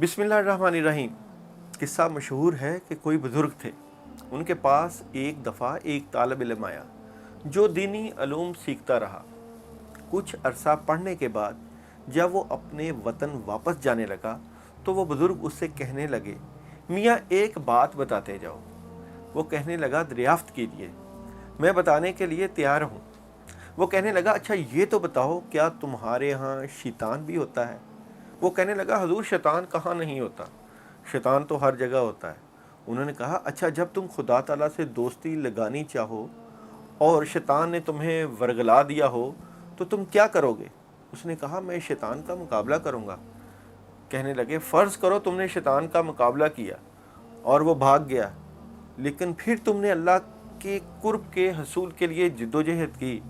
बिस्मिल्लाहिर्रहमानिर्रहीम। किस्सा मशहूर है कि कोई बुज़ुर्ग थे। उनके पास एक दफ़ा एक तालिब इल्म आया जो दीनी अलूम सीखता रहा। कुछ अरसा पढ़ने के बाद जब वो अपने वतन वापस जाने लगा तो वो बुज़ुर्ग उससे कहने लगे, मियाँ एक बात बताते जाओ। वो कहने लगा, दरियाफ्त कीजिए, मैं बताने के लिए तैयार हूँ। वो कहने लगा, अच्छा ये तो बताओ, क्या तुम्हारे यहाँ शैतान भी होता है? वो कहने लगा, हजूर शैतान कहाँ नहीं होता, शैतान तो हर जगह होता है। उन्होंने कहा, अच्छा जब तुम खुदा ताला से दोस्ती लगानी चाहो और शैतान ने तुम्हें वर्गला दिया हो तो तुम क्या करोगे? उसने कहा, मैं शैतान का मुकाबला करूँगा। कहने लगे, फ़र्ज़ करो तुमने शैतान का मुकाबला किया और वो भाग गया, लेकिन फिर तुमने अल्लाह के कुर्ब के हसूल के लिए जिद्दोजहद की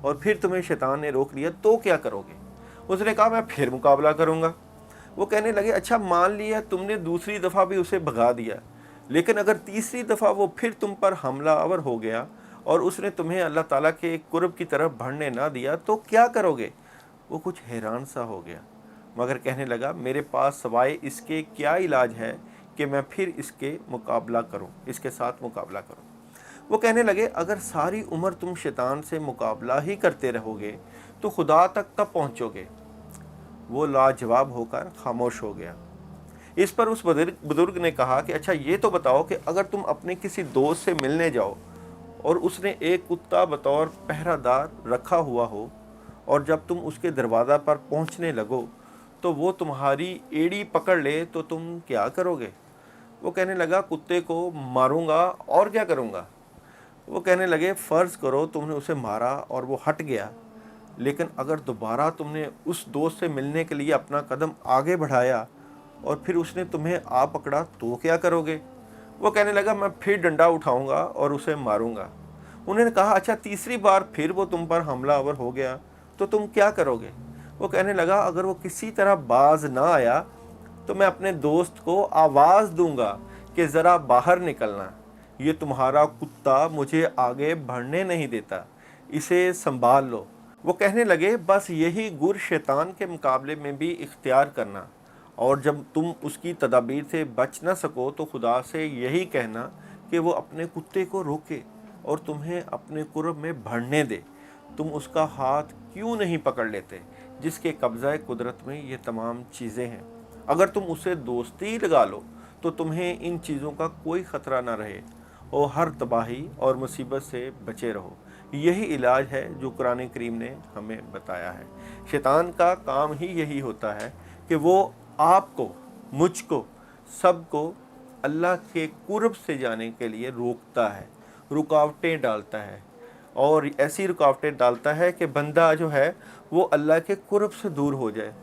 और फिर तुम्हें शैतान ने रोक लिया, तो क्या करोगे? उसने कहा, मैं फिर मुकाबला करूँगा। वो कहने लगे, अच्छा मान लिया तुमने दूसरी दफ़ा भी उसे भगा दिया, लेकिन अगर तीसरी दफ़ा वो फिर तुम पर हमला आवर हो गया और उसने तुम्हें अल्लाह ताला के कुर्ब की तरफ बढ़ने ना दिया, तो क्या करोगे? वो कुछ हैरान सा हो गया, मगर कहने लगा, मेरे पास सवाए इसके क्या इलाज है कि मैं फिर इसके साथ मुकाबला करूं। वो कहने लगे, अगर सारी उम्र तुम शैतान से मुकाबला ही करते रहोगे तो खुदा तक कब पहुंचोगे? वो लाजवाब होकर खामोश हो गया। इस पर उस बुजुर्ग ने कहा कि अच्छा ये तो बताओ कि अगर तुम अपने किसी दोस्त से मिलने जाओ और उसने एक कुत्ता बतौर पहरादार रखा हुआ हो और जब तुम उसके दरवाज़ा पर पहुंचने लगो तो वो तुम्हारी एड़ी पकड़ ले, तो तुम क्या करोगे? वो कहने लगा, कुत्ते को मारूंगा और क्या करूंगा? वो कहने लगे, फ़र्ज़ करो तुमने उसे मारा और वो हट गया, लेकिन अगर दोबारा तुमने उस दोस्त से मिलने के लिए अपना कदम आगे बढ़ाया और फिर उसने तुम्हें आ पकड़ा, तो क्या करोगे? वो कहने लगा, मैं फिर डंडा उठाऊंगा और उसे मारूंगा। उन्होंने कहा, अच्छा तीसरी बार फिर वो तुम पर हमलावर हो गया तो तुम क्या करोगे? वो कहने लगा, अगर वो किसी तरह बाज ना आया तो मैं अपने दोस्त को आवाज़ दूंगा कि ज़रा बाहर निकलना, ये तुम्हारा कुत्ता मुझे आगे बढ़ने नहीं देता, इसे संभाल लो। वो कहने लगे, बस यही गुर शैतान के मुकाबले में भी इख्तियार करना, और जब तुम उसकी तदाबीर से बच ना सको तो खुदा से यही कहना कि वो अपने कुत्ते को रोके और तुम्हें अपने कुर्ब में बढ़ने दे। तुम उसका हाथ क्यों नहीं पकड़ लेते जिसके कब्ज़ा कुदरत में ये तमाम चीज़ें हैं? अगर तुम उससे दोस्ती लगा लो तो तुम्हें इन चीज़ों का कोई ख़तरा ना रहे और हर तबाही और मुसीबत से बचे रहो। यही इलाज है जो कुरान करीम ने हमें बताया है। शैतान का काम ही यही होता है कि वो आपको, मुझको, सबको अल्लाह के कुर्ब से जाने के लिए रोकता है, रुकावटें डालता है, और ऐसी रुकावटें डालता है कि बंदा जो है वो अल्लाह के कुर्ब से दूर हो जाए।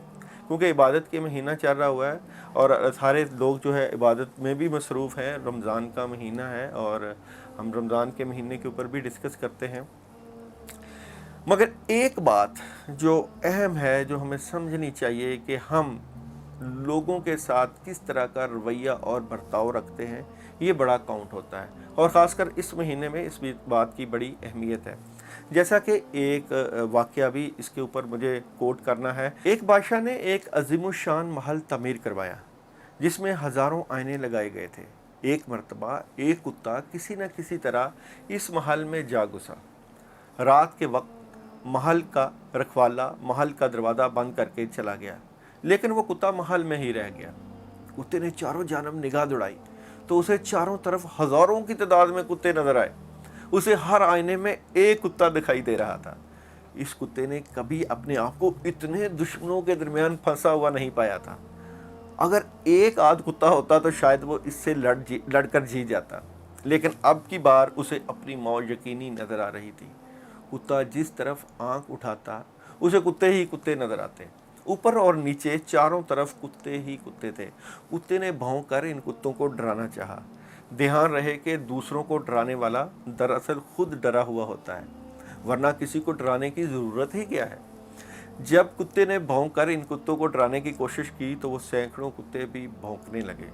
क्योंकि इबादत के महीना चल रहा हुआ है और सारे लोग जो है इबादत में भी मसरूफ़ हैं। रमज़ान का महीना है और हम रमज़ान के महीने के ऊपर भी डिस्कस करते हैं। मगर एक बात जो अहम है, जो हमें समझनी चाहिए कि हम लोगों के साथ किस तरह का रवैया और बर्ताव रखते हैं, ये बड़ा काउंट होता है, और ख़ासकर इस महीने में इस बात की बड़ी अहमियत है। जैसा कि एक वाक़या भी इसके ऊपर मुझे कोट करना है। एक बादशाह ने एक अज़ीमुश्शान महल तमीर करवाया जिसमें हज़ारों आईने लगाए गए थे। एक मर्तबा एक कुत्ता किसी न किसी तरह इस महल में जा घुसा। रात के वक्त महल का रखवाला महल का दरवाज़ा बंद करके चला गया, लेकिन वो कुत्ता महल में ही रह गया। कुत्ते ने चारों जानब निगाह दौड़ाई तो उसे चारों तरफ हज़ारों की तादाद में कुत्ते नजर आए। उसे हर आईने में एक कुत्ता दिखाई दे रहा था। इस कुत्ते ने कभी अपने आप को इतने दुश्मनों के दरमियान फंसा हुआ नहीं पाया था। अगर एक आध कुत्ता होता तो शायद वो इससे लड़कर जीत जाता, लेकिन अब की बार उसे अपनी मौत यकीनी नजर आ रही थी। कुत्ता जिस तरफ आंख उठाता उसे कुत्ते ही कुत्ते नजर आते। ऊपर और नीचे चारों तरफ कुत्ते ही कुत्ते थे। कुत्ते ने भौंककर इन कुत्तों को डराना चाहा। ध्यान रहे कि दूसरों को डराने वाला दरअसल खुद डरा हुआ होता है, वरना किसी को डराने की ज़रूरत ही क्या है। जब कुत्ते ने भौंककर इन कुत्तों को डराने की कोशिश की तो वो सैकड़ों कुत्ते भी भौंकने लगे।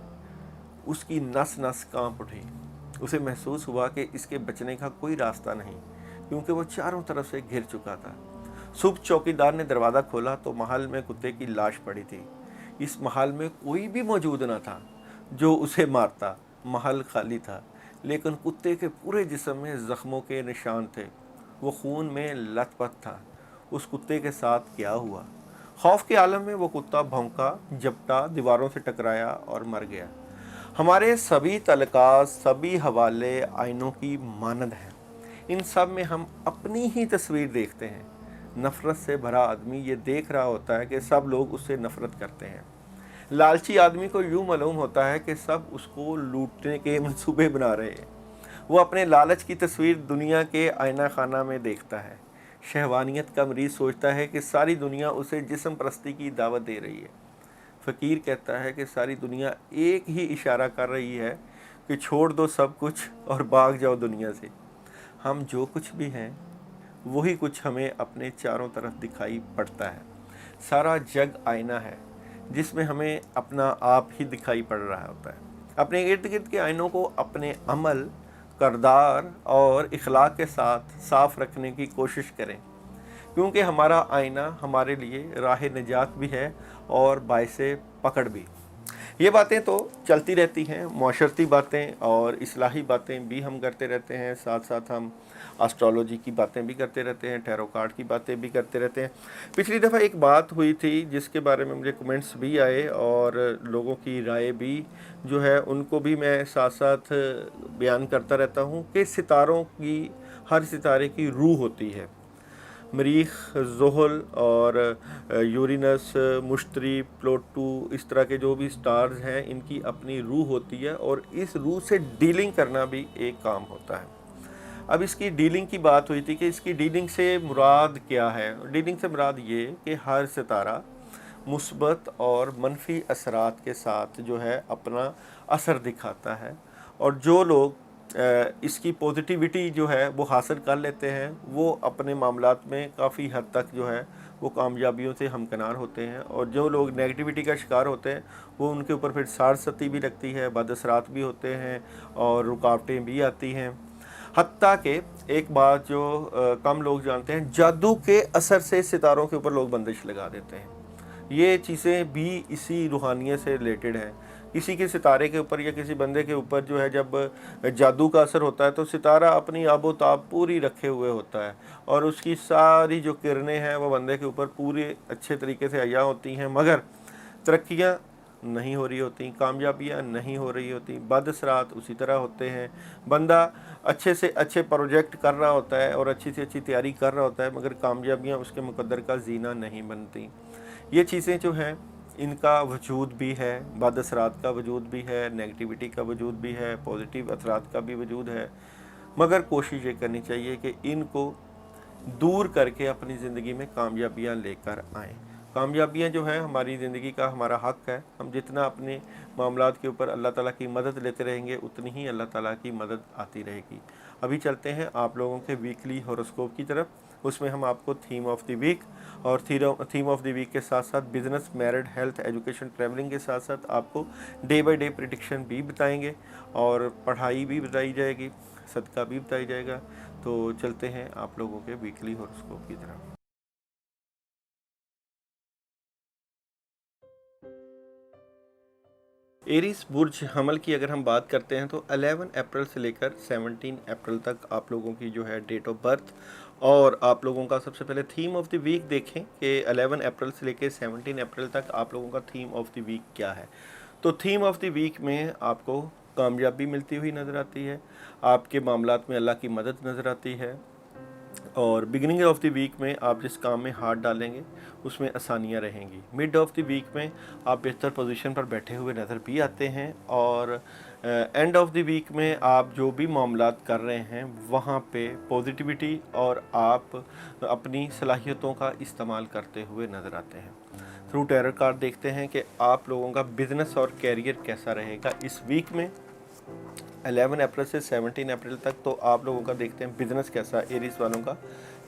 उसकी नस नस कांप उठी। उसे महसूस हुआ कि इसके बचने का कोई रास्ता नहीं, क्योंकि वो चारों तरफ से घिर चुका था। सुबह चौकीदार ने दरवाज़ा खोला तो महल में कुत्ते की लाश पड़ी थी। इस महल में कोई भी मौजूद न था जो उसे मारता। महल खाली था, लेकिन कुत्ते के पूरे जिस्म में ज़ख्मों के निशान थे। वो खून में लथपथ था। उस कुत्ते के साथ क्या हुआ? खौफ के आलम में वो कुत्ता भौंका, झपटा, दीवारों से टकराया और मर गया। हमारे सभी तलकात, सभी हवाले आइनों की मानद हैं। इन सब में हम अपनी ही तस्वीर देखते हैं। नफ़रत से भरा आदमी ये देख रहा होता है कि सब लोग उससे नफ़रत करते हैं। लालची आदमी को यूँ मालूम होता है कि सब उसको लूटने के मंसूबे बना रहे हैं। वो अपने लालच की तस्वीर दुनिया के आईना खाना में देखता है। शहवानियत का मरीज़ सोचता है कि सारी दुनिया उसे जिस्म परस्ती की दावत दे रही है। फ़कीर कहता है कि सारी दुनिया एक ही इशारा कर रही है कि छोड़ दो सब कुछ और भाग जाओ दुनिया से। हम जो कुछ भी हैं वही कुछ हमें अपने चारों तरफ दिखाई पड़ता है। सारा जग आईना है जिसमें हमें अपना आप ही दिखाई पड़ रहा होता है। अपने इर्द गिर्द के आइनों को अपने अमल, किरदार और इखलाक के साथ साफ़ रखने की कोशिश करें, क्योंकि हमारा आईना हमारे लिए राह निजात भी है और बाइसे पकड़ भी। ये बातें तो चलती रहती हैं, माशरती बातें और इस्लाही बातें भी हम करते रहते हैं। साथ साथ हम एस्ट्रोलॉजी की बातें भी करते रहते हैं, टैरो कार्ड की बातें भी करते रहते हैं। पिछली दफ़ा एक बात हुई थी जिसके बारे में मुझे कमेंट्स भी आए और लोगों की राय भी जो है उनको भी मैं साथ साथ बयान करता रहता हूँ कि सितारों की, हर सितारे की रूह होती है। मरीख, ज़ुहल और यूरेनस, मुश्तरी, प्लूटो, इस तरह के जो भी स्टार्स हैं इनकी अपनी रूह होती है और इस रूह से डीलिंग करना भी एक काम होता है। अब इसकी डीलिंग की बात हुई थी कि इसकी डीलिंग से मुराद क्या है। डीलिंग से मुराद ये कि हर सितारा मुस्बत और मनफी असरात के साथ जो है अपना असर दिखाता है, और जो लोग इसकी पॉजिटिविटी जो है वो हासिल कर लेते हैं वो अपने मामलात में काफ़ी हद तक जो है वो कामयाबियों से हमकिनार होते हैं, और जो लोग नेगेटिविटी का शिकार होते हैं वो उनके ऊपर फिर साड़ सती भी लगती है, बद असरात भी होते हैं और रुकावटें भी आती हैं। हत्ता कि एक बात जो कम लोग जानते हैं, जादू के असर से सितारों के ऊपर लोग बंदिश लगा देते हैं। ये चीज़ें भी इसी रूहानियत से रिलेटेड हैं। किसी के सितारे के ऊपर या किसी बंदे के ऊपर जो है जब जादू का असर होता है तो सितारा अपनी आबो ताब पूरी रखे हुए होता है और उसकी सारी जो किरणें हैं वो बंदे के ऊपर पूरे अच्छे तरीके से अया होती हैं, मगर तरक्कियाँ नहीं हो रही होती, कामयाबियाँ नहीं हो रही होती, बदअसरात उसी तरह होते हैं। बंदा अच्छे से अच्छे प्रोजेक्ट कर रहा होता है और अच्छी से अच्छी तैयारी कर रहा होता है, मगर कामयाबियाँ उसके मुकद्दर का जीना नहीं बनती। ये चीज़ें जो हैं इनका वजूद भी है, बद असरात का वजूद भी है, नेगेटिविटी का वजूद भी है, पॉजिटिव असरात का भी वजूद है, मगर कोशिश ये करनी चाहिए कि इनको दूर करके अपनी ज़िंदगी में कामयाबियाँ लेकर आएँ। कामयाबियाँ जो है हमारी ज़िंदगी का हमारा हक़ है। हम जितना अपने मामलात के ऊपर अल्लाह ताला की मदद लेते रहेंगे उतनी ही अल्लाह ताला की मदद आती रहेगी। अभी चलते हैं आप लोगों के वीकली हॉरोस्कोप की तरफ। उसमें हम आपको थीम ऑफ द वीक और थीम ऑफ द वीक के साथ साथ business, married, health, education, travelling के साथ साथ आपको डे बाय डे प्रेडिक्शन भी बताएंगे और पढ़ाई भी बताई जाएगी, सदका भी बताया जाएगा। तो चलते हैं आप लोगों के वीकली हॉरोस्कोप की तरफ। एरीज बुर्ज हमल की अगर हम बात करते हैं तो 11 अप्रैल से लेकर 17 अप्रैल तक आप लोगों की जो है डेट ऑफ बर्थ, और आप लोगों का सबसे पहले थीम ऑफ द वीक देखें कि 11 अप्रैल से लेकर 17 अप्रैल तक आप लोगों का थीम ऑफ द वीक क्या है। तो थीम ऑफ द वीक में आपको कामयाबी मिलती हुई नज़र आती है, आपके मामलात में अल्लाह की मदद नज़र आती है, और बिगिनिंग ऑफ द वीक में आप जिस काम में हाथ डालेंगे उसमें आसानियाँ रहेंगी। मिड ऑफ द वीक में आप बेहतर पोजीशन पर बैठे हुए नज़र भी आते हैं, और एंड ऑफ द वीक में आप जो भी मामलात कर रहे हैं वहाँ पे पॉजिटिविटी और आप अपनी सलाहियतों का इस्तेमाल करते हुए नज़र आते हैं। थ्रू टैरो कार्ड देखते हैं कि आप लोगों का बिज़नेस और कैरियर कैसा रहेगा इस वीक में 11 अप्रैल से 17 अप्रैल तक। तो आप लोगों का देखते हैं बिज़नेस कैसा, एरीज वालों का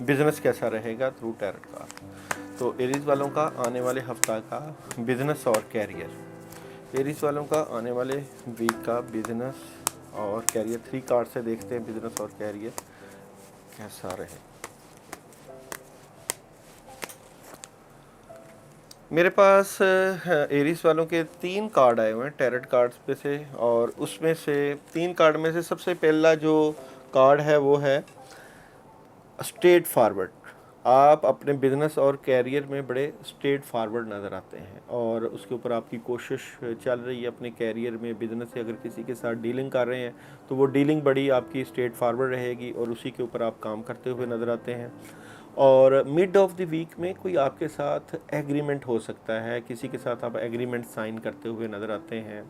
बिज़नेस कैसा रहेगा थ्रू टैरो कार्ड। तो एरीज वालों का आने वाले हफ्ता का बिज़नेस और कैरियर, एरीज वालों का आने वाले वीक का बिज़नेस और कैरियर 3 कार्ड से देखते हैं बिज़नेस और कैरियर कैसा रहे। मेरे पास एरीज वालों के 3 कार्ड आए हुए हैं टैरेट कार्ड्स पे से, और उसमें से 3 कार्ड में से सबसे पहला जो कार्ड है वो है स्ट्रेट फॉरवर्ड। आप अपने बिजनेस और कैरियर में बड़े स्ट्रेट फॉरवर्ड नज़र आते हैं, और उसके ऊपर आपकी कोशिश चल रही है अपने कैरियर में। बिजनेस से अगर किसी के साथ डीलिंग कर रहे हैं तो वो डीलिंग बड़ी आपकी स्ट्रेट फॉरवर्ड रहेगी, और उसी के ऊपर आप काम करते हुए नज़र आते हैं। और मिड ऑफ द वीक में कोई आपके साथ एग्रीमेंट हो सकता है, किसी के साथ आप एग्रीमेंट साइन करते हुए नज़र आते हैं।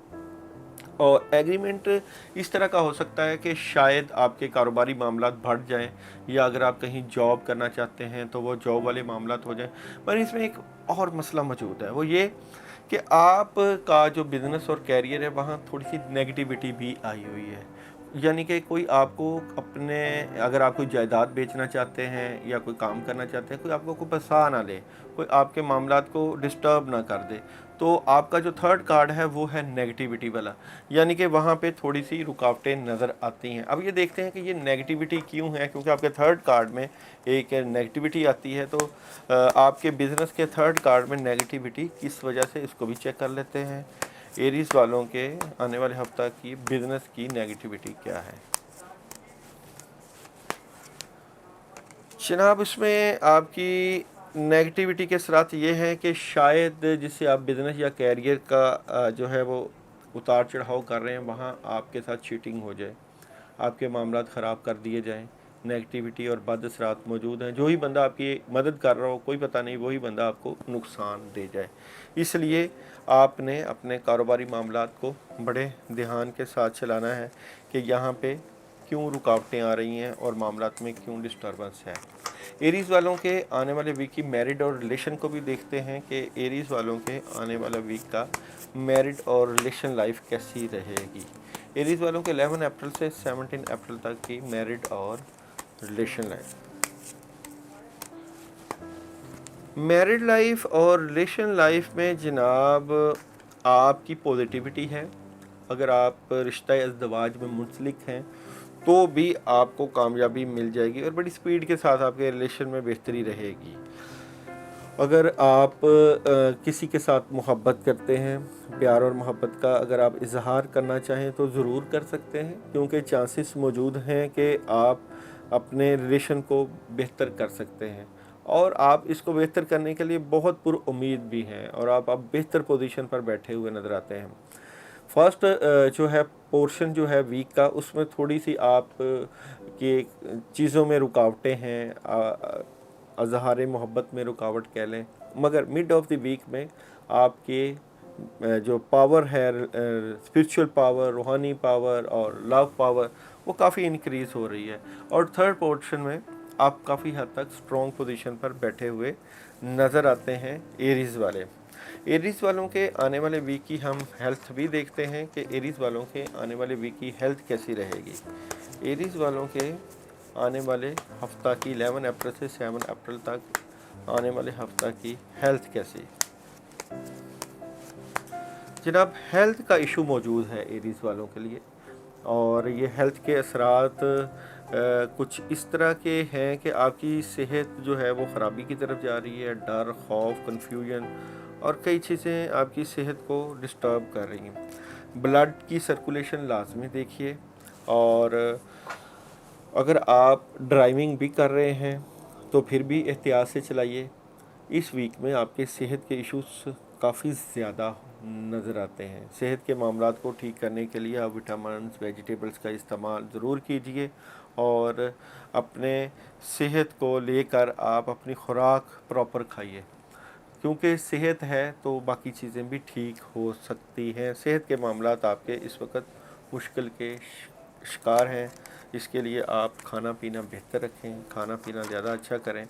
और एग्रीमेंट इस तरह का हो सकता है कि शायद आपके कारोबारी मामलात बढ़ जाएं, या अगर आप कहीं जॉब करना चाहते हैं तो वो जॉब वाले मामलात हो जाएं। पर इसमें एक और मसला मौजूद है, वो ये कि आप का जो बिज़नेस और कैरियर है वहाँ थोड़ी सी नेगेटिविटी भी आई हुई है। यानी कि कोई आपको अपने, अगर आप कोई जायदाद बेचना चाहते हैं या कोई काम करना चाहते हैं, कोई आपको कोई फंसा ना ले, कोई आपके मामलात को डिस्टर्ब ना कर दे, तो आपका जो थर्ड कार्ड है वो है नेगेटिविटी वाला। यानी कि वहाँ पे थोड़ी सी रुकावटें नज़र आती हैं। अब ये देखते हैं कि ये नेगेटिविटी क्यों है, क्योंकि आपके थर्ड कार्ड में एक नेगेटिविटी आती है। तो आपके बिज़नेस के थर्ड कार्ड में नेगेटिविटी किस वजह से, इसको भी चेक कर लेते हैं। एरीज वालों के आने वाले हफ्ता की बिजनेस की नेगेटिविटी क्या है जनाब। इसमें आपकी नेगेटिविटी के साथ ये है कि शायद जिससे आप बिज़नेस या कैरियर का जो है वो उतार चढ़ाव कर रहे हैं, वहाँ आपके साथ चीटिंग हो जाए, आपके मामलात ख़राब कर दिए जाएं। नेगेटिविटी और बद असरात मौजूद हैं। जो ही बंदा आपकी मदद कर रहा हो, कोई पता नहीं, वही बंदा आपको नुकसान दे जाए। इसलिए आपने अपने कारोबारी मामलात को बड़े ध्यान के साथ चलाना है कि यहाँ पे क्यों रुकावटें आ रही हैं और मामलात में क्यों डिस्टर्बेंस है। एरीज़ वालों के आने वाले वीक की मैरिड और रिलेशन को भी देखते हैं कि एरीज़ वालों के आने वाला वीक का मैरिड और रिलेशन लाइफ कैसी रहेगी। एरीज़ वालों के 11 अप्रैल से 17 अप्रैल तक की मैरिड और रिलेशन लाइफ। मैरिड लाइफ और रिलेशन लाइफ में जनाब आपकी पॉजिटिविटी है। अगर आप रिश्ता अज़दवाज में मुंसलिक हैं तो भी आपको कामयाबी मिल जाएगी और बड़ी स्पीड के साथ आपके रिलेशन में बेहतरी रहेगी। अगर आप किसी के साथ मोहब्बत करते हैं, प्यार और मोहब्बत का अगर आप इजहार करना चाहें तो ज़रूर कर सकते हैं, क्योंकि चांसेस मौजूद हैं कि आप अपने रिलेशन को बेहतर कर सकते हैं, और आप इसको बेहतर करने के लिए बहुत पुरुउम्मीद भी हैं, और आप अब बेहतर पोजीशन पर बैठे हुए नज़र आते हैं। फर्स्ट जो है पोर्शन जो है वीक का, उसमें थोड़ी सी आप की चीज़ों में रुकावटें हैं, अजहार मोहब्बत में रुकावट कह लें, मगर मिड ऑफ द वीक में आपके जो पावर है, स्पिरिचुअल पावर, रूहानी पावर और लव पावर, वो काफ़ी इंक्रीज़ हो रही है। और थर्ड पोर्शन में आप काफ़ी हद तक स्ट्रॉन्ग पोजीशन पर बैठे हुए नज़र आते हैं एरीज़ वाले। एरीज़ वालों के आने वाले वीक की हम हेल्थ भी देखते हैं कि एरीज़ वालों के आने वाले वीक की हेल्थ कैसी रहेगी। एरीज़ वालों के आने वाले हफ्ता की 11 अप्रैल से 7 अप्रैल तक आने वाले हफ्ता की हेल्थ कैसी। जनाब हेल्थ का इशू मौजूद है एरीज़ वालों के लिए, और ये हेल्थ के असरात कुछ इस तरह के हैं कि आपकी सेहत जो है वो ख़राबी की तरफ जा रही है। डर, खौफ, कन्फ्यूजन और कई चीज़ें आपकी सेहत को डिस्टर्ब कर रही हैं। ब्लड की सर्कुलेशन लाजमी देखिए, और अगर आप ड्राइविंग भी कर रहे हैं तो फिर भी एहतियात से चलाइए। इस वीक में आपके सेहत के इश्यूज काफ़ी ज़्यादा नज़र आते हैं। सेहत के मामलात को ठीक करने के लिए आप विटामिन, वेजिटेबल्स का इस्तेमाल ज़रूर कीजिए, और अपने सेहत को लेकर आप अपनी खुराक प्रॉपर खाइए, क्योंकि सेहत है तो बाकी चीज़ें भी ठीक हो सकती हैं। सेहत के मामलात आपके इस वक्त मुश्किल के शिकार हैं। इसके लिए आप खाना पीना बेहतर रखें, खाना पीना ज़्यादा अच्छा करें।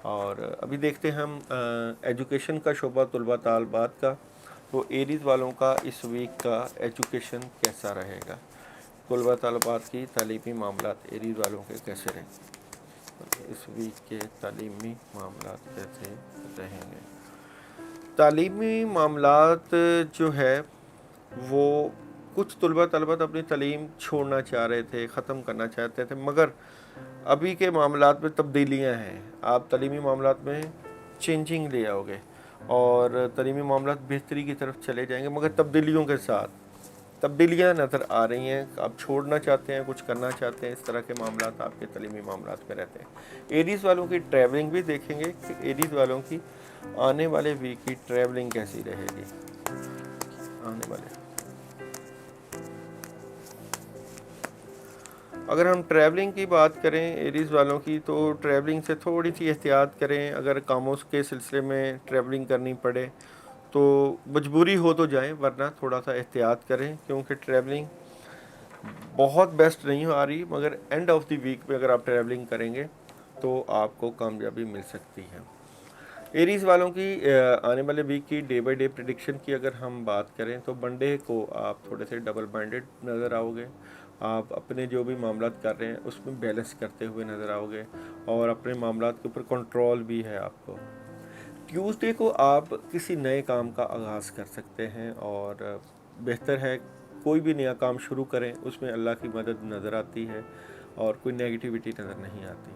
और अभी देखते हैं हम एजुकेशन का शोबा तलबा तालबात का, तो एरीज़ वालों का इस वीक का एजुकेशन कैसा रहेगा। तलबा तालबात की तालीमी मामलात एरीज़ वालों के कैसे रहेंगे, इस वीक के तालीमी मामलात कैसे रहेंगे। तालीमी मामलात जो है वो कुछ तलबा तलबत अपनी तालीम छोड़ना चाह रहे थे, ख़त्म करना चाहते थे, मगर अभी के मामलात में तब्दीलियां हैं। आप तालीमी मामलात में चेंजिंग ले आओगे, और तलीमी मामलात बेहतरी की तरफ चले जाएंगे, मगर तब्दीलियों के साथ। तब्दीलियाँ नज़र आ रही हैं, आप छोड़ना चाहते हैं, कुछ करना चाहते हैं, इस तरह के मामलात आपके तलीमी मामलात में रहते हैं। एरीज़ वालों की ट्रैवलिंग भी देखेंगे कि एरीज़ वालों की आने वाले वीक की ट्रैवलिंग कैसी रहेगी। आने वाले अगर हम ट्रैवलिंग की बात करें एरीज़ वालों की, तो ट्रैवलिंग से थोड़ी सी एहतियात करें। अगर कामों के सिलसिले में ट्रैवलिंग करनी पड़े तो मजबूरी हो तो जाए, वरना थोड़ा सा एहतियात करें, क्योंकि ट्रैवलिंग बहुत बेस्ट नहीं आ रही, मगर एंड ऑफ द वीक में अगर आप ट्रैवलिंग करेंगे तो आपको कामयाबी मिल सकती है। एरीज़ वालों की आने वाले वीक की डे बाय डे प्रिडिक्शन की अगर हम बात करें तो मंडे को आप थोड़े से डबल माइंडेड नज़र आओगे। आप अपने जो भी मामलात कर रहे हैं उसमें बैलेंस करते हुए नज़र आओगे, और अपने मामलात के ऊपर कंट्रोल भी है आपको। ट्यूसडे को आप किसी नए काम का आगाज़ कर सकते हैं, और बेहतर है कोई भी नया काम शुरू करें, उसमें अल्लाह की मदद नज़र आती है और कोई नेगेटिविटी नज़र नहीं आती।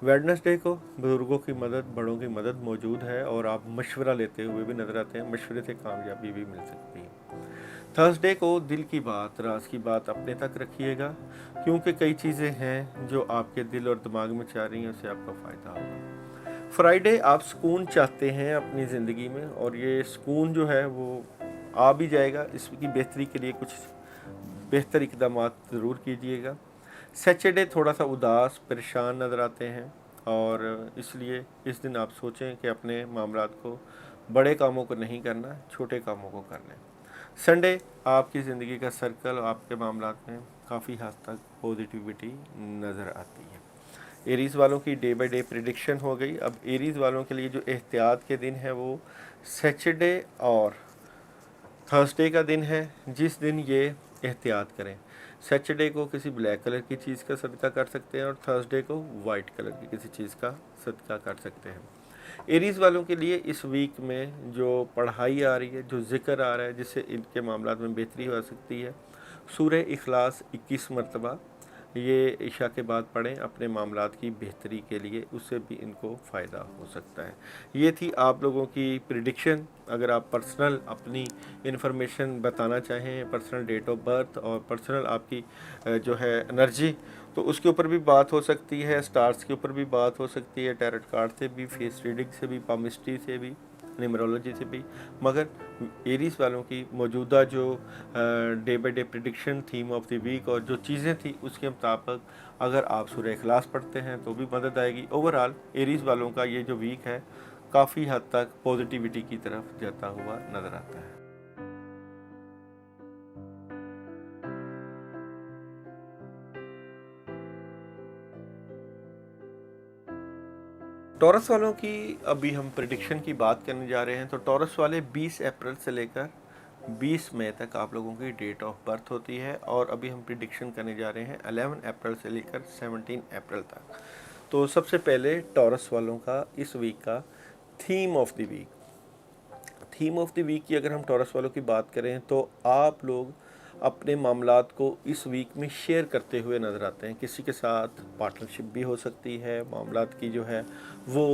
वेडनेसडे को बुज़ुर्गों की मदद, बड़ों की मदद मौजूद है, और आप मशवरा लेते हुए भी नज़र आते हैं, मशवरे से कामयाबी भी मिल सकती है। थर्सडे को दिल की बात, राज की बात अपने तक रखिएगा, क्योंकि कई चीज़ें हैं जो आपके दिल और दिमाग में चाह रही हैं, उससे आपका फ़ायदा होगा। फ्राइडे आप सुकून चाहते हैं अपनी ज़िंदगी में, और ये सुकून जो है वो आ भी जाएगा। इसकी बेहतरी के लिए कुछ बेहतर इक़दामात ज़रूर कीजिएगा। सैटरडे थोड़ा सा उदास, परेशान नज़र आते हैं, और इसलिए इस दिन आप सोचें कि अपने मामलात को, बड़े कामों को नहीं करना, छोटे कामों को कर लें। संडे आपकी ज़िंदगी का सर्कल, आपके मामलात में काफ़ी हद तक पॉजिटिविटी नज़र आती है। एरीज़ वालों की डे बाय डे प्रिडिक्शन हो गई। अब एरीज़ वालों के लिए जो एहतियात के दिन है वो सैटरडे और थर्सडे का दिन है, जिस दिन ये एहतियात करें। सैटरडे को किसी ब्लैक कलर की चीज़ का सदका कर सकते हैं, और थर्सडे को वाइट कलर की किसी चीज़ का सदका कर सकते हैं। एरीज़ वालों के लिए इस वीक में जो पढ़ाई आ रही है, जो ज़िक्र आ रहा है, जिससे इनके मामलात में बेहतरी हो सकती है, सूरह इखलास 21 मरतबा ये इशा के बाद पढ़ें अपने मामलात की बेहतरी के लिए, उससे भी इनको फ़ायदा हो सकता है। ये थी आप लोगों की प्रिडिक्शन। अगर आप पर्सनल अपनी इन्फॉर्मेशन बताना चाहें, पर्सनल डेट ऑफ बर्थ और पर्सनल आपकी जो है एनर्जी, तो उसके ऊपर भी बात हो सकती है, स्टार्स के ऊपर भी बात हो सकती है, टैरोट कार्ड से भी, फेस रीडिंग से भी, पामिस्ट्री से भी, न्यूमरोलॉजी से भी। मगर एरीज़ वालों की मौजूदा जो day by day prediction, theme of the week और जो चीज़ें थी उसके मुताबिक अगर आप सूरह इखलास पढ़ते हैं तो भी मदद आएगी। ओवरऑल एरीज़ वालों का ये जो वीक है काफ़ी हद तक पॉजिटिविटी की तरफ जाता हुआ नज़र आता है। टॉरस वालों की अभी हम प्रिडिक्शन की बात करने जा रहे हैं। तो टॉरस वाले 20 अप्रैल से लेकर 20 मई तक आप लोगों की डेट ऑफ बर्थ होती है, और अभी हम प्रिडिक्शन करने जा रहे हैं 11 अप्रैल से लेकर 17 अप्रैल तक। तो सबसे पहले टॉरस वालों का इस वीक का theme of the week. Theme of the week की अगर हम टॉरस वालों की बात करें तो आप लोग अपने मामलात को इस वीक में शेयर करते हुए नज़र आते हैं। किसी के साथ पार्टनरशिप भी हो सकती है, मामलात की जो है वो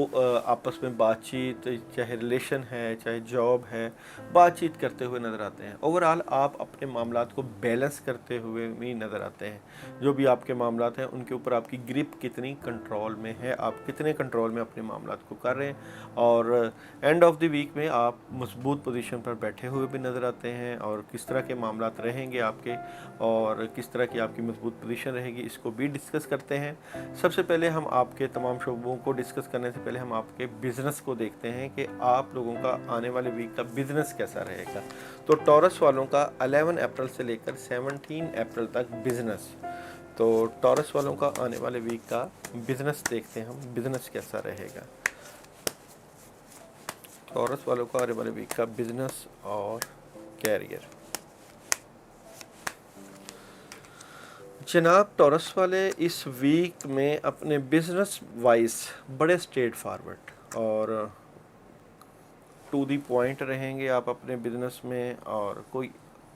आपस में बातचीत, चाहे रिलेशन है चाहे जॉब है, बातचीत करते हुए नज़र आते हैं। ओवरऑल आप अपने मामलात को बैलेंस करते हुए भी नज़र आते हैं। जो भी आपके मामलात हैं उनके ऊपर आपकी ग्रिप कितनी कंट्रोल में है, आप कितने कंट्रोल में अपने मामलात को कर रहे हैं, और एंड ऑफ द वीक में आप मजबूत पोजीशन पर बैठे हुए भी नज़र आते हैं। और किस तरह के मामलात रहेंगे आपके, और किस तरह की आपकी मजबूत पोजीशन रहेगी, इसको भी डिस्कस करते हैं। सबसे पहले हम आपके तमाम शोबों को डिस्कस करने से पहले हम आपके बिज़नेस को देखते हैं कि आप लोगों का आने वाले वीक का बिज़नेस कैसा रहेगा। तो टॉरस वालों का 11 अप्रैल से लेकर 17 अप्रैल तक बिज़नेस। तो टॉरस वालों का आने वाले वीक का बिज़नेस देखते हैं हम, बिज़नेस कैसा रहेगा। टॉरस वालों का आने वाले वीक का बिज़नेस और कैरियर। जनाब टॉरस वाले इस वीक में अपने बिज़नेस वाइज बड़े स्ट्रेट फॉरवर्ड और टू दी पॉइंट रहेंगे आप अपने बिज़नेस में, और कोई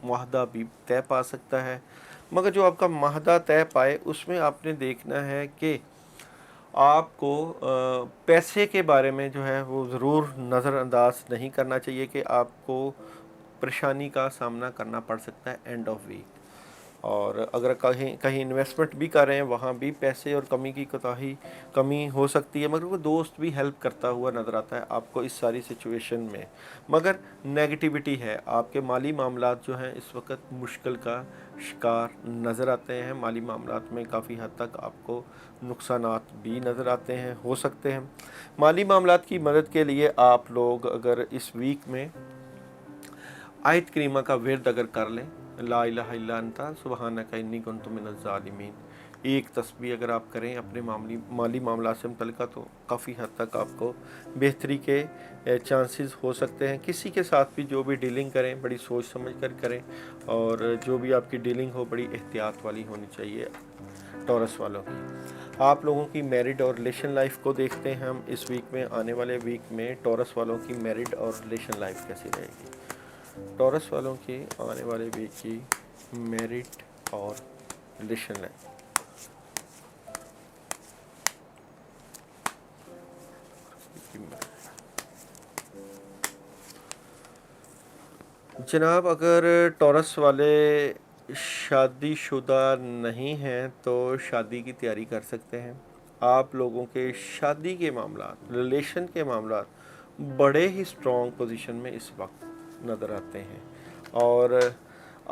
माहदा भी तय पा सकता है। मगर जो आपका माहदा तय पाए उसमें आपने देखना है कि آپ کو پیسے کے بارے میں جو ہے وہ ضرور نظر انداز نہیں کرنا چاہیے کہ آپ کو پریشانی کا سامنا کرنا پڑ سکتا ہے اینڈ آف ویک. اور اگر کہیں انویسٹمنٹ بھی کر رہے ہیں وہاں بھی پیسے اور کمی ہو سکتی ہے، مگر وہ دوست بھی ہیلپ کرتا ہوا نظر آتا ہے آپ کو اس ساری سچویشن میں. مگر نیگیٹیوٹی ہے، آپ کے مالی معاملات جو ہیں اس وقت مشکل کا شکار نظر آتے ہیں. مالی معاملات میں کافی حد تک آپ کو نقصانات بھی نظر آتے ہیں، ہو سکتے ہیں. مالی معاملات کی مدد کے لیے آپ لوگ اگر اس ویک میں آیت کریمہ کا ورد اگر کر لیں، لا الہ الا انت سبحانک انی کنت من الظالمین، ایک تسبیح اگر آپ کریں اپنے مالی معاملات سے متعلقہ، تو کافی حد تک آپ کو بہتری کے چانسز ہو سکتے ہیں. کسی کے ساتھ بھی جو بھی ڈیلنگ کریں بڑی سوچ سمجھ کر کریں، اور جو بھی آپ کی ڈیلنگ ہو بڑی احتیاط والی ہونی چاہیے. ٹورس والوں کی آپ لوگوں کی میرڈ اور ریلیشن لائف کو دیکھتے ہیں ہم اس ویک میں. آنے والے ویک میں ٹورس والوں کی میرڈ اور ریلیشن لائف کیسی رہے گی؟ ٹورس والوں کی آنے والے ویک کی میرٹ اور ریلیشن لائف. جناب اگر ٹورس والے شادی شدہ نہیں ہیں تو شادی کی تیاری کر سکتے ہیں. آپ لوگوں کے شادی کے معاملات، ریلیشن کے معاملات بڑے ہی اسٹرانگ پوزیشن میں اس وقت نظر آتے ہیں. اور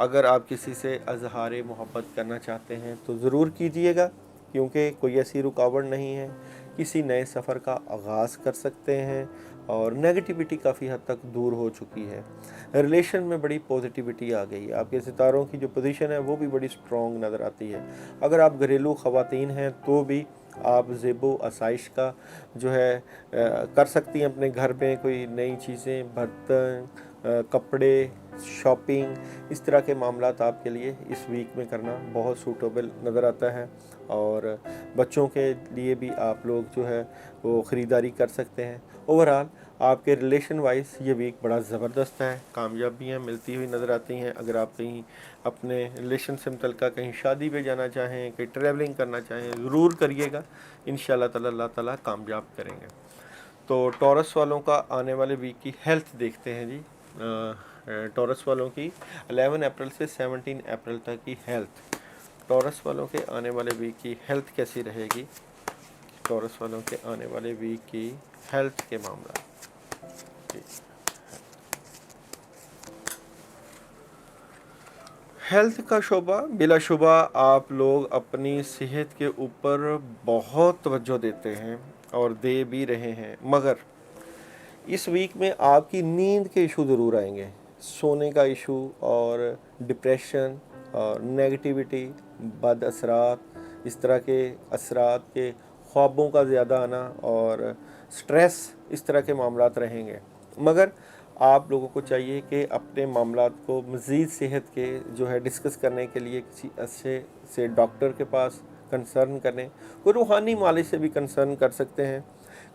اگر آپ کسی سے اظہار محبت کرنا چاہتے ہیں تو ضرور کیجئے گا، کیونکہ کوئی ایسی رکاوٹ نہیں ہے. کسی نئے سفر کا آغاز کر سکتے ہیں اور نیگیٹیوٹی کافی حد تک دور ہو چکی ہے. ریلیشن میں بڑی پوزیٹیوٹی آ گئی ہے. آپ کے ستاروں کی جو پوزیشن ہے وہ بھی بڑی اسٹرانگ نظر آتی ہے. اگر آپ گھریلو خواتین ہیں تو بھی آپ زیب و آسائش کا جو ہے کر سکتی ہیں اپنے گھر میں. کوئی نئی چیزیں، برتن، کپڑے، شاپنگ، اس طرح کے معاملات آپ کے لیے اس ویک میں کرنا بہت سوٹیبل نظر آتا ہے. اور بچوں کے لیے بھی آپ لوگ جو ہے وہ خریداری کر سکتے ہیں. اوورآل آپ کے ریلیشن وائز یہ ویک بڑا زبردست ہے. کامیابیاں ملتی ہوئی نظر آتی ہیں. اگر آپ کہیں اپنے ریلیشن سے متعلقہ کہیں شادی پہ جانا چاہیں، کہیں ٹریولنگ کرنا چاہیں، ضرور کریے گا. انشاءاللہ تعالی اللہ تعالیٰ کامیاب کریں گے. تو ٹورس والوں کا آنے والے ویک کی ہیلتھ دیکھتے ہیں جی. ٹورس والوں کی 11 اپریل سے 17 اپریل تک کی ہیلتھ. ٹورس والوں کے آنے والے ویک کی ہیلتھ کیسی رہے گی؟ ٹورس والوں کے آنے والے ویک کی ہیلتھ کے معاملات. ہیلتھ کا شعبہ، بلا شبہ آپ لوگ اپنی صحت کے اوپر بہت توجہ دیتے ہیں اور دے بھی رہے ہیں، مگر اس ویک میں آپ کی نیند کے ایشو ضرور آئیں گے. سونے کا ایشو اور ڈپریشن اور نیگیٹیوٹی، بد اثرات، اس طرح کے اثرات کے خوابوں کا زیادہ آنا اور سٹریس، اس طرح کے معاملات رہیں گے. مگر آپ لوگوں کو چاہیے کہ اپنے معاملات کو مزید صحت کے جو ہے ڈسکس کرنے کے لیے کسی اچھے سے ڈاکٹر کے پاس کنسرن کریں. کوئی روحانی مالک سے بھی کنسرن کر سکتے ہیں،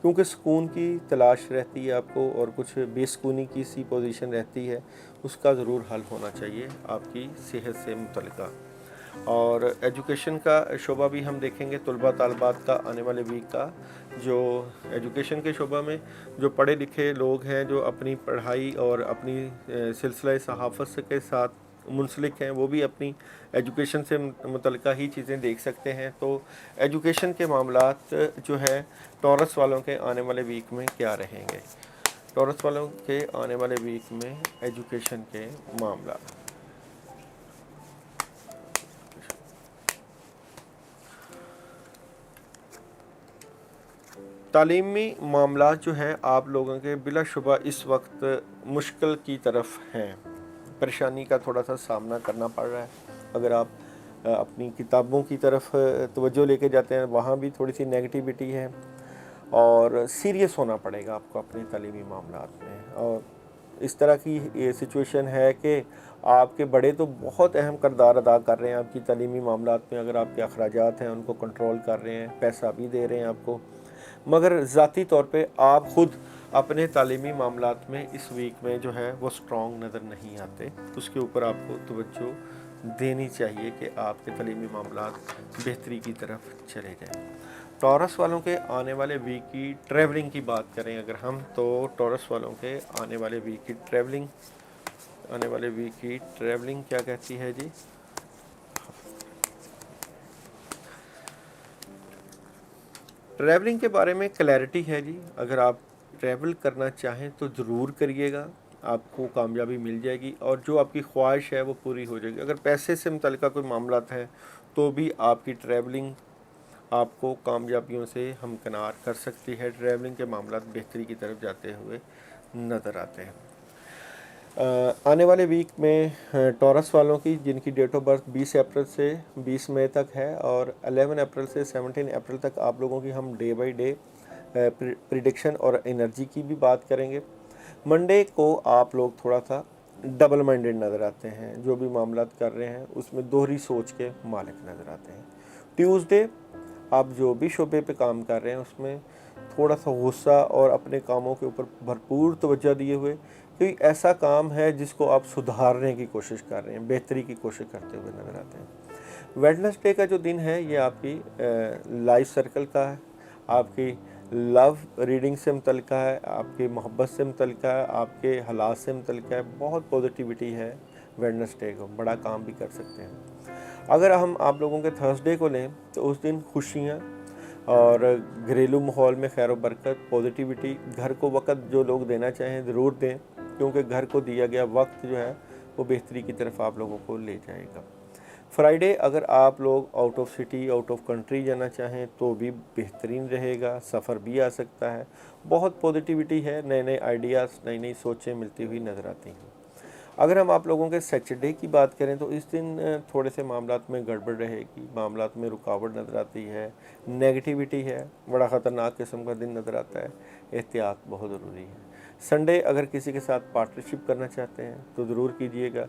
کیونکہ سکون کی تلاش رہتی ہے آپ کو اور کچھ بے سکونی کی سی پوزیشن رہتی ہے. اس کا ضرور حل ہونا چاہیے آپ کی صحت سے متعلقہ. اور ایجوکیشن کا شعبہ بھی ہم دیکھیں گے. طلباء طالبات کا آنے والے ویک کا جو ایجوکیشن کے شعبہ میں جو پڑھے لکھے لوگ ہیں، جو اپنی پڑھائی اور اپنی سلسلہ صحافت کے ساتھ منسلک ہیں، وہ بھی اپنی ایجوکیشن سے متعلقہ ہی چیزیں دیکھ سکتے ہیں. تو ایجوکیشن کے معاملات جو ہے ٹورس والوں کے آنے والے ویک میں کیا رہیں گے؟ ٹورس والوں کے آنے والے ویک میں ایجوکیشن کے معاملات. تعلیمی معاملات جو ہیں آپ لوگوں کے بلا شبہ اس وقت مشکل کی طرف ہیں. پریشانی کا تھوڑا سا سامنا کرنا پڑ رہا ہے. اگر آپ اپنی کتابوں کی طرف توجہ لے کے جاتے ہیں، وہاں بھی تھوڑی سی نیگیٹیوٹی ہے اور سیریس ہونا پڑے گا آپ کو اپنی تعلیمی معاملات میں. اور اس طرح کی یہ سچویشن ہے کہ آپ کے بڑے تو بہت اہم کردار ادا کر رہے ہیں آپ کی تعلیمی معاملات میں. اگر آپ کے اخراجات ہیں ان کو کنٹرول کر رہے ہیں، پیسہ بھی دے رہے ہیں آپ کو، مگر ذاتی طور پہ آپ خود اپنے تعلیمی معاملات میں اس ویک میں جو ہے وہ سٹرونگ نظر نہیں آتے. اس کے اوپر آپ کو توجہ دینی چاہیے کہ آپ کے تعلیمی معاملات بہتری کی طرف چلے جائیں. टॉरस वालों के आने वाले वीक की ट्रैवलिंग की बात करें अगर हम, तो टॉरस वालों के आने वाले वीक की ट्रैवलिंग क्या कहती है जी? ट्रैवलिंग के बारे में क्लैरिटी है जी। अगर आप ट्रैवल करना चाहें तो ज़रूर करिएगा, आपको कामयाबी मिल जाएगी और जो आपकी ख्वाहिश है वो पूरी हो जाएगी। अगर पैसे से मुतल्लिक़ कोई मामलात हैं तो भी आपकी ट्रैवलिंग आपको कामयाबियों से हमकिनार कर सकती है। ट्रैवलिंग के मामलात बेहतरी की तरफ जाते हुए नज़र आते हैं। आने वाले वीक में टॉरस वालों की जिनकी डेट ऑफ बर्थ 20 अप्रैल से 20 मई तक है और 11 अप्रैल से 17 अप्रैल तक आप लोगों की हम डे बाय डे प्रिडिक्शन और एनर्जी की भी बात करेंगे। मंडे को आप लोग थोड़ा सा डबल माइंडेड नज़र आते हैं, जो भी मामलात कर रहे हैं उसमें दोहरी सोच के मालिक नज़र आते हैं। ट्यूसडे आप जो भी शोबे पे काम कर रहे हैं उसमें थोड़ा सा गुस्सा और अपने कामों के ऊपर भरपूर तवज्जो दिए हुए, कोई ऐसा काम है जिसको आप सुधारने की कोशिश कर रहे हैं, बेहतरी की कोशिश करते हुए नज़र आते हैं। वेडनेसडे का जो दिन है ये आपकी लाइफ सर्कल का है, आपकी लव रीडिंग से मुतल्लिक़ है, आपकी मोहब्बत से मुतल्लिक़ है, आपके हालात से मुतल्लिक़ है। बहुत पॉजिटिविटी है वेडनेसडे को, बड़ा काम भी कर सकते हैं। अगर हम आप लोगों के थर्सडे को लें तो उस दिन खुशियाँ और घरेलू माहौल में खैर बरकत, पॉजिटिविटी, घर को वक्त जो लोग देना चाहें ज़रूर दें, क्योंकि घर को दिया गया वक्त जो है वो बेहतरी की तरफ आप लोगों को ले जाएगा। फ्राइडे अगर आप लोग out of city, out of country जाना चाहें तो भी बेहतरीन रहेगा, सफ़र भी आ सकता है। बहुत पॉजिटिविटी है, नए नए आइडियाज़, नई नई सोचें मिलती हुई नज़र आती हैं। अगर हम आप लोगों के सैटरडे की बात करें तो इस दिन थोड़े से मामलात में गड़बड़ रहेगी, मामलात में रुकावट नज़र आती है, नेगेटिविटी है, बड़ा ख़तरनाक किस्म का दिन नज़र आता है, एहतियात बहुत ज़रूरी है। संडे अगर किसी के साथ पार्टनरशिप करना चाहते हैं तो ज़रूर कीजिएगा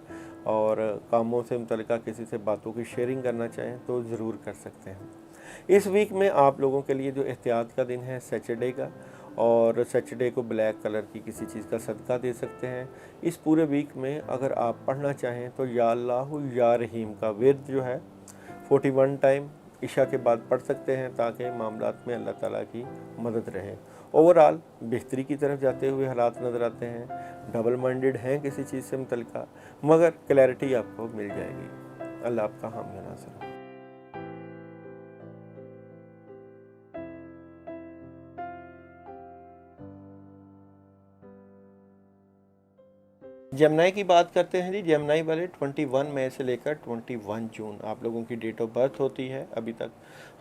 और कामों से मुतल्लिक़ किसी से बातों की शेयरिंग करना चाहें तो ज़रूर कर सकते हैं। इस वीक में आप लोगों के लिए जो एहतियात का दिन है सैटरडे का, और सैटरडे को ब्लैक कलर की किसी चीज़ का सदका दे सकते हैं। इस पूरे वीक में अगर आप पढ़ना चाहें तो या अल्लाह या रहीम का विर्द जो है 41 टाइम इशा के बाद पढ़ सकते हैं, ताकि मामलात में अल्लाह ताला की मदद रहे। ओवरऑल बेहतरी की तरफ जाते हुए हालात नज़र आते हैं। डबल माइंडेड हैं किसी चीज़ से मुतल्लिक़, मगर क्लैरिटी आपको मिल जाएगी। अल्लाह आपका हामी और नासिर हो। जेमिनी की बात करते हैं जी। जेमिनी वाले 21 मई से लेकर 21 जून आप लोगों की डेट ऑफ बर्थ होती है। अभी तक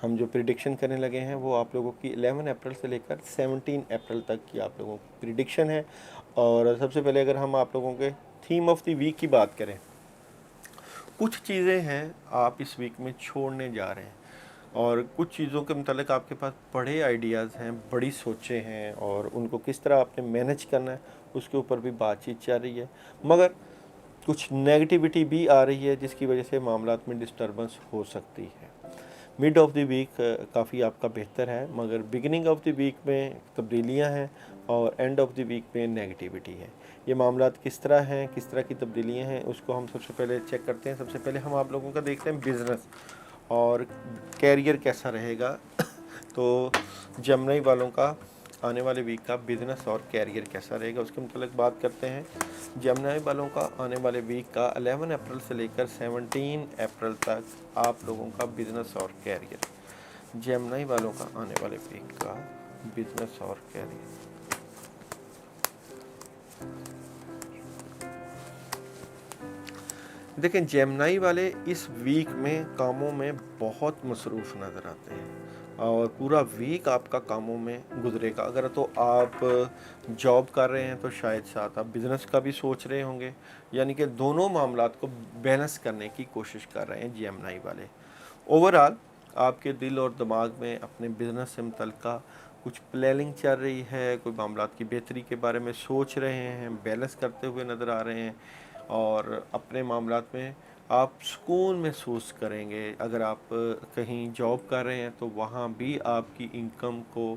हम जो प्रिडिक्शन करने लगे हैं वो आप लोगों की 11 अप्रैल से लेकर 17 अप्रैल तक की आप लोगों की प्रिडिक्शन है। और सबसे पहले अगर हम आप लोगों के थीम ऑफ द वीक की बात करें, कुछ चीज़ें हैं आप इस वीक में छोड़ने जा रहे हैं और कुछ चीज़ों के मुतालिक आपके पास बड़े आइडियाज़ हैं, बड़ी सोचें हैं और उनको किस तरह आपने मैनेज करना है उसके ऊपर भी बातचीत चल रही है। मगर कुछ नेगेटिविटी भी आ रही है जिसकी वजह से मामलात में डिस्टर्बेंस हो सकती है। मिड ऑफ द वीक काफ़ी आपका बेहतर है, मगर बिगिनिंग ऑफ द वीक में तब्दीलियां हैं और एंड ऑफ द वीक में नेगेटिविटी है। ये मामलात किस तरह हैं, किस तरह की तब्दीलियां हैं, उसको हम सबसे पहले चेक करते हैं। सबसे पहले हम आप लोगों का देखते हैं बिज़नेस और कैरियर कैसा रहेगा। तो जेमिनी वालों का आने वाले वीक का बिज़नेस और कैरियर कैसा रहेगा उसके मुतालिक बात करते हैं। जेमिनी वालों का आने वाले वीक का 11 अप्रैल से लेकर 17 अप्रैल तक आप लोगों का बिज़नेस और कैरियर। जेमिनी वालों का आने वाले वीक का बिज़नेस और कैरियर। देखें, जेमिनी वाले इस वीक में कामों में बहुत मसरूफ़ नज़र आते हैं और पूरा वीक आपका कामों में गुजरेगा। अगर तो आप जॉब कर रहे हैं तो शायद साथ आप बिज़नेस का भी सोच रहे होंगे, यानी कि दोनों मामलात को बैलेंस करने की कोशिश कर रहे हैं जेमिनी वाले। ओवरऑल आपके दिल और दिमाग में अपने बिज़नेस से मुतल्लिक़ कुछ प्लानिंग चल रही है, कोई मामलात की बेहतरी के बारे में सोच रहे हैं, बैलेंस करते हुए नज़र आ रहे हैं और अपने मामलात में आप सुकून महसूस करेंगे। अगर आप कहीं जॉब कर रहे हैं तो वहाँ भी आपकी इनकम को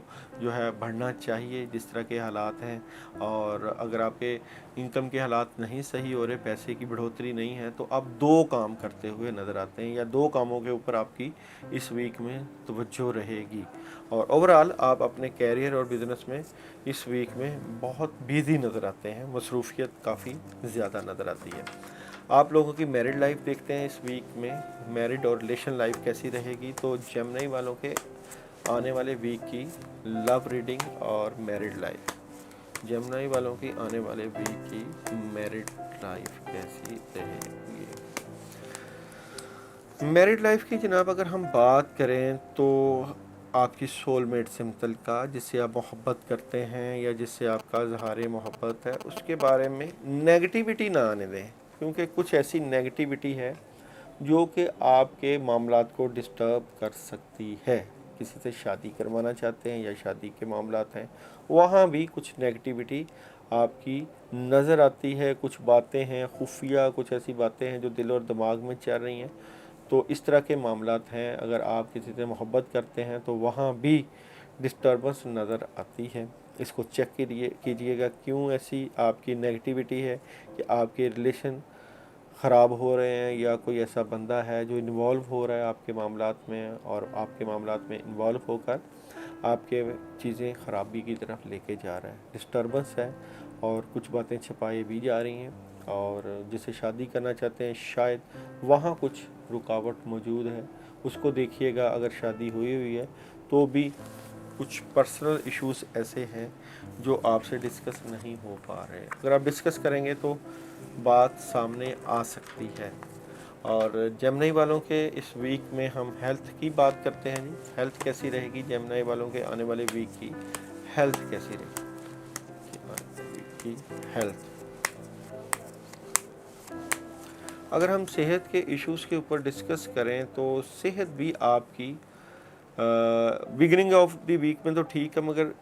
जो है बढ़ना चाहिए जिस तरह के हालात हैं। और अगर आपके इनकम के हालात नहीं सही हो रहे, पैसे की बढ़ोतरी नहीं है, तो आप 2 काम करते हुए नज़र आते हैं या 2 कामों के ऊपर आपकी इस वीक में तवज्जो रहेगी। और ओवरऑल आप अपने कैरियर और बिज़नेस में इस वीक में बहुत बिज़ी नज़र आते हैं, मसरूफियत काफ़ी ज़्यादा नज़र आती है। आप लोगों की मैरिड लाइफ देखते हैं इस वीक में, मैरिड और रिलेशन लाइफ कैसी रहेगी। तो जेमिनी वालों के आने वाले वीक की लव रीडिंग और मैरिड लाइफ, जेमिनी वालों की आने वाले वीक की मैरिड लाइफ कैसी रहेगी। मैरिड लाइफ की जनाब अगर हम बात करें तो आपकी सोलमेट से मुतल्लिका, जिससे आप मोहब्बत करते हैं या जिससे आपका इज़हार मोहब्बत है, उसके बारे में नेगेटिविटी ना आने दें, क्योंकि कुछ ऐसी नेगेटिविटी है जो कि आपके मामलात को डिस्टर्ब कर सकती है। किसी से शादी करवाना चाहते हैं या शादी के मामलात हैं, वहाँ भी कुछ नेगेटिविटी आपकी नज़र आती है। कुछ बातें हैं खुफिया, कुछ ऐसी बातें हैं जो दिल और दिमाग में चल रही हैं। तो इस तरह के मामलात हैं। अगर आप किसी से मोहब्बत करते हैं तो वहाँ भी डिस्टर्बेंस नज़र आती है। इसको चेक कीजिएगा क्यों ऐसी आपकी नेगेटिविटी है, कि आपके रिलेशन ख़राब हो रहे हैं या कोई ऐसा बंदा है जो इन्वॉल्व हो रहा है आपके मामलात में, और आपके मामलात में इन्वॉल्व होकर आपके चीज़ें ख़राबी की तरफ लेके जा रहा है। डिस्टर्बेंस है और कुछ बातें छुपाई भी जा रही हैं। और जिसे शादी करना चाहते हैं शायद वहाँ कुछ रुकावट मौजूद है, उसको देखिएगा। अगर शादी हुई है तो भी कुछ पर्सनल इश्यूज़ ऐसे हैं जो आपसे डिस्कस नहीं हो पा रहे। अगर आप डिस्कस करेंगे तो बात सामने आ सकती है। और जेमिनी वालों के इस वीक में हम हेल्थ की बात करते हैं जी। हेल्थ कैसी रहेगी जेमिनी वालों के आने वाले वीक की हेल्थ कैसी रहेगी। हेल्थ, अगर हम सेहत के इश्यूज़ के ऊपर डिस्कस करें तो सेहत भी आपकी बिगनिंग ऑफ द वीक में तो ठीक है, मगर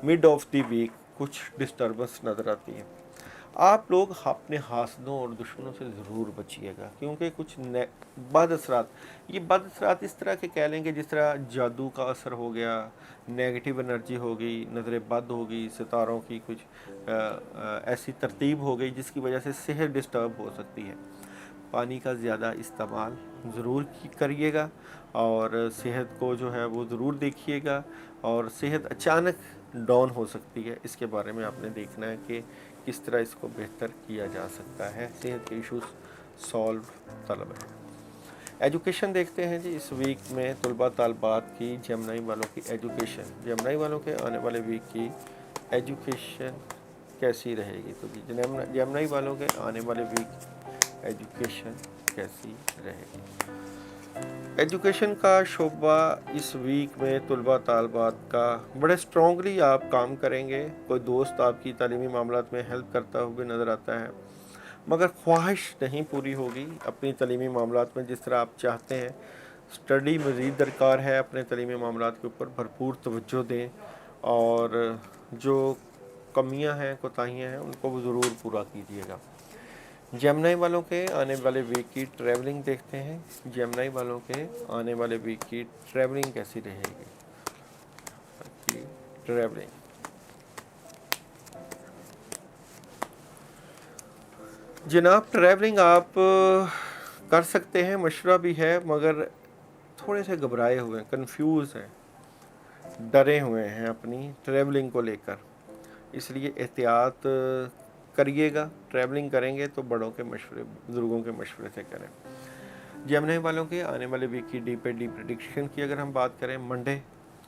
मिड ऑफ द वीक कुछ डिस्टर्बेंस नज़र आती है। आप लोग अपने हासदों और दुश्मनों से ज़रूर बचिएगा, क्योंकि कुछ बद असरात, ये बद असरात इस तरह के कह लेंगे जिस तरह जादू का असर हो गया, नेगेटिव एनर्जी हो गई, नज़र बद हो गई, सितारों की कुछ ऐसी तरतीब हो गई जिसकी वजह से सेहत डिस्टर्ब हो सकती है। पानी का ज़्यादा इस्तेमाल ज़रूर करिएगा और सेहत को जो है वो ज़रूर देखिएगा। और सेहत अचानक डाउन हो सकती है, इसके बारे में आपने देखना है कि किस तरह इसको बेहतर किया जा सकता है। सेहत के इश्यूज सॉल्व तलब है। एजुकेशन देखते हैं जी। इस वीक में तलबा तालबात की जेमिनी वालों की एजुकेशन, जेमिनी वालों के आने वाले वीक की एजुकेशन कैसी रहेगी। तो जेमिनी वालों के आने वाले वीक एजुकेशन कैसी रहेगी। एजुकेशन का शोबा इस वीक में तलबा तालबात का बड़े स्ट्रॉन्गली आप काम करेंगे। कोई दोस्त आपकी तालीमी मामलात में हेल्प करता हुए नज़र आता है, मगर ख्वाहिश नहीं पूरी होगी अपनी तालीमी मामलात में जिस तरह आप चाहते हैं। स्टडी मज़ीद दरकार है, अपने तालीमी मामलात के ऊपर भरपूर तवज्जो दें और जो कमियां हैं, कोताहियां हैं, उनको ज़रूर पूरा कीजिएगा। जेमिनी वालों के आने वाले वीक की ट्रैवलिंग देखते हैं। जेमिनी वालों के आने वाले वीक की ट्रैवलिंग कैसी रहेगी। ट्रैवलिंग, जनाब ट्रैवलिंग आप कर सकते हैं, मशवरा भी है, मगर थोड़े से घबराए हुए हैं, कंफ्यूज हैं, डरे हुए हैं अपनी ट्रैवलिंग को लेकर, इसलिए एहतियात करिएगा। ट्रैवलिंग करेंगे तो बड़ों के मशवरे, बुज़ुर्गों के मशवरे से करें। जेमिनी वालों के आने वाले वीक की डीप प्रेडिक्शन की अगर हम बात करें, मंडे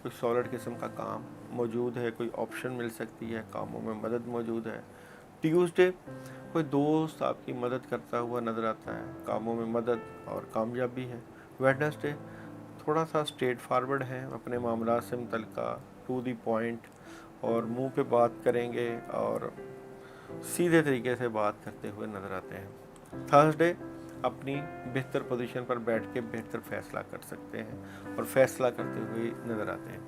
कोई सॉलिड किस्म का काम मौजूद है, कोई ऑप्शन मिल सकती है, कामों में मदद मौजूद है। ट्यूसडे कोई दोस्त आपकी मदद करता हुआ नज़र आता है, कामों में मदद और कामयाबी है। वेडनेसडे थोड़ा सा स्ट्रेट फारवर्ड है, अपने मामला से मुतल्लिका टू दी पॉइंट और मुंह पे बात करेंगे और सीधे तरीके से बात करते हुए नज़र आते हैं। थर्सडे अपनी बेहतर पोजीशन पर बैठ के बेहतर फ़ैसला कर सकते हैं और फ़ैसला करते हुए नज़र आते हैं।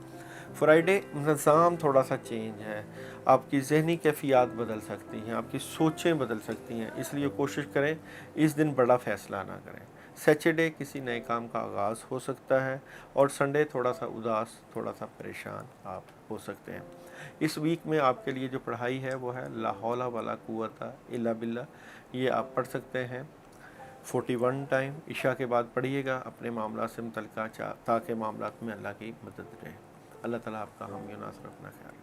फ्राइडे निज़ाम थोड़ा सा चेंज है, आपकी ज़हनी कैफियत बदल सकती हैं, आपकी सोचें बदल सकती हैं, इसलिए कोशिश करें इस दिन बड़ा फ़ैसला ना करें। सैटरडे किसी नए काम का आगाज़ हो सकता है, और संडे थोड़ा सा उदास, थोड़ा सा परेशान आप हो सकते हैं। इस वीक में आपके लिए जो पढ़ाई है वो है ला हौला वला कुव्वता इल्ला बिल्ला, ये आप पढ़ सकते हैं 41 टाइम इशा के बाद पढ़िएगा अपने मामला से मुतल्लिका, ताकि मामलात में अल्लाह की मदद रहे। अल्लाह ताला आपका हामी और नासर अपना ख्याल रखे।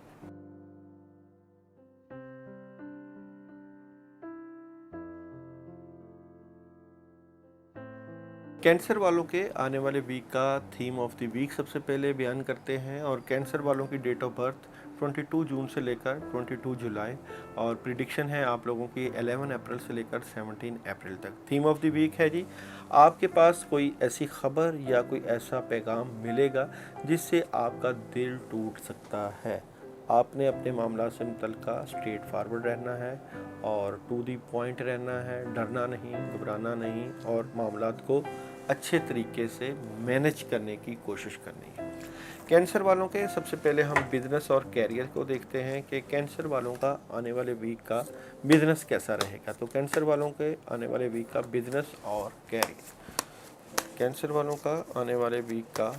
कैंसर वालों के आने वाले वीक का थीम ऑफ द वीक सबसे पहले बयान करते हैं, और कैंसर वालों की डेट ऑफ बर्थ 22 जून से लेकर 22 जुलाई, और प्रिडिक्शन है आप लोगों की 11 अप्रैल से लेकर 17 अप्रैल तक। थीम ऑफ द वीक है जी, आपके पास कोई ऐसी खबर या कोई ऐसा पैगाम मिलेगा जिससे आपका दिल टूट सकता है। आपने अपने मामला से मुतल्लिका स्ट्रेट फारवर्ड रहना है और टू दी पॉइंट रहना है, डरना नहीं, घबराना नहीं, और मामलात को अच्छे तरीके से मैनेज करने की कोशिश करनी है। कैंसर वालों के सबसे पहले हम बिज़नेस और कैरियर को देखते हैं कि कैंसर वालों का आने वाले वीक का बिज़नेस कैसा रहेगा। तो कैंसर वालों के आने वाले वीक का बिज़नेस और कैरियर, कैंसर वालों का आने वाले वीक का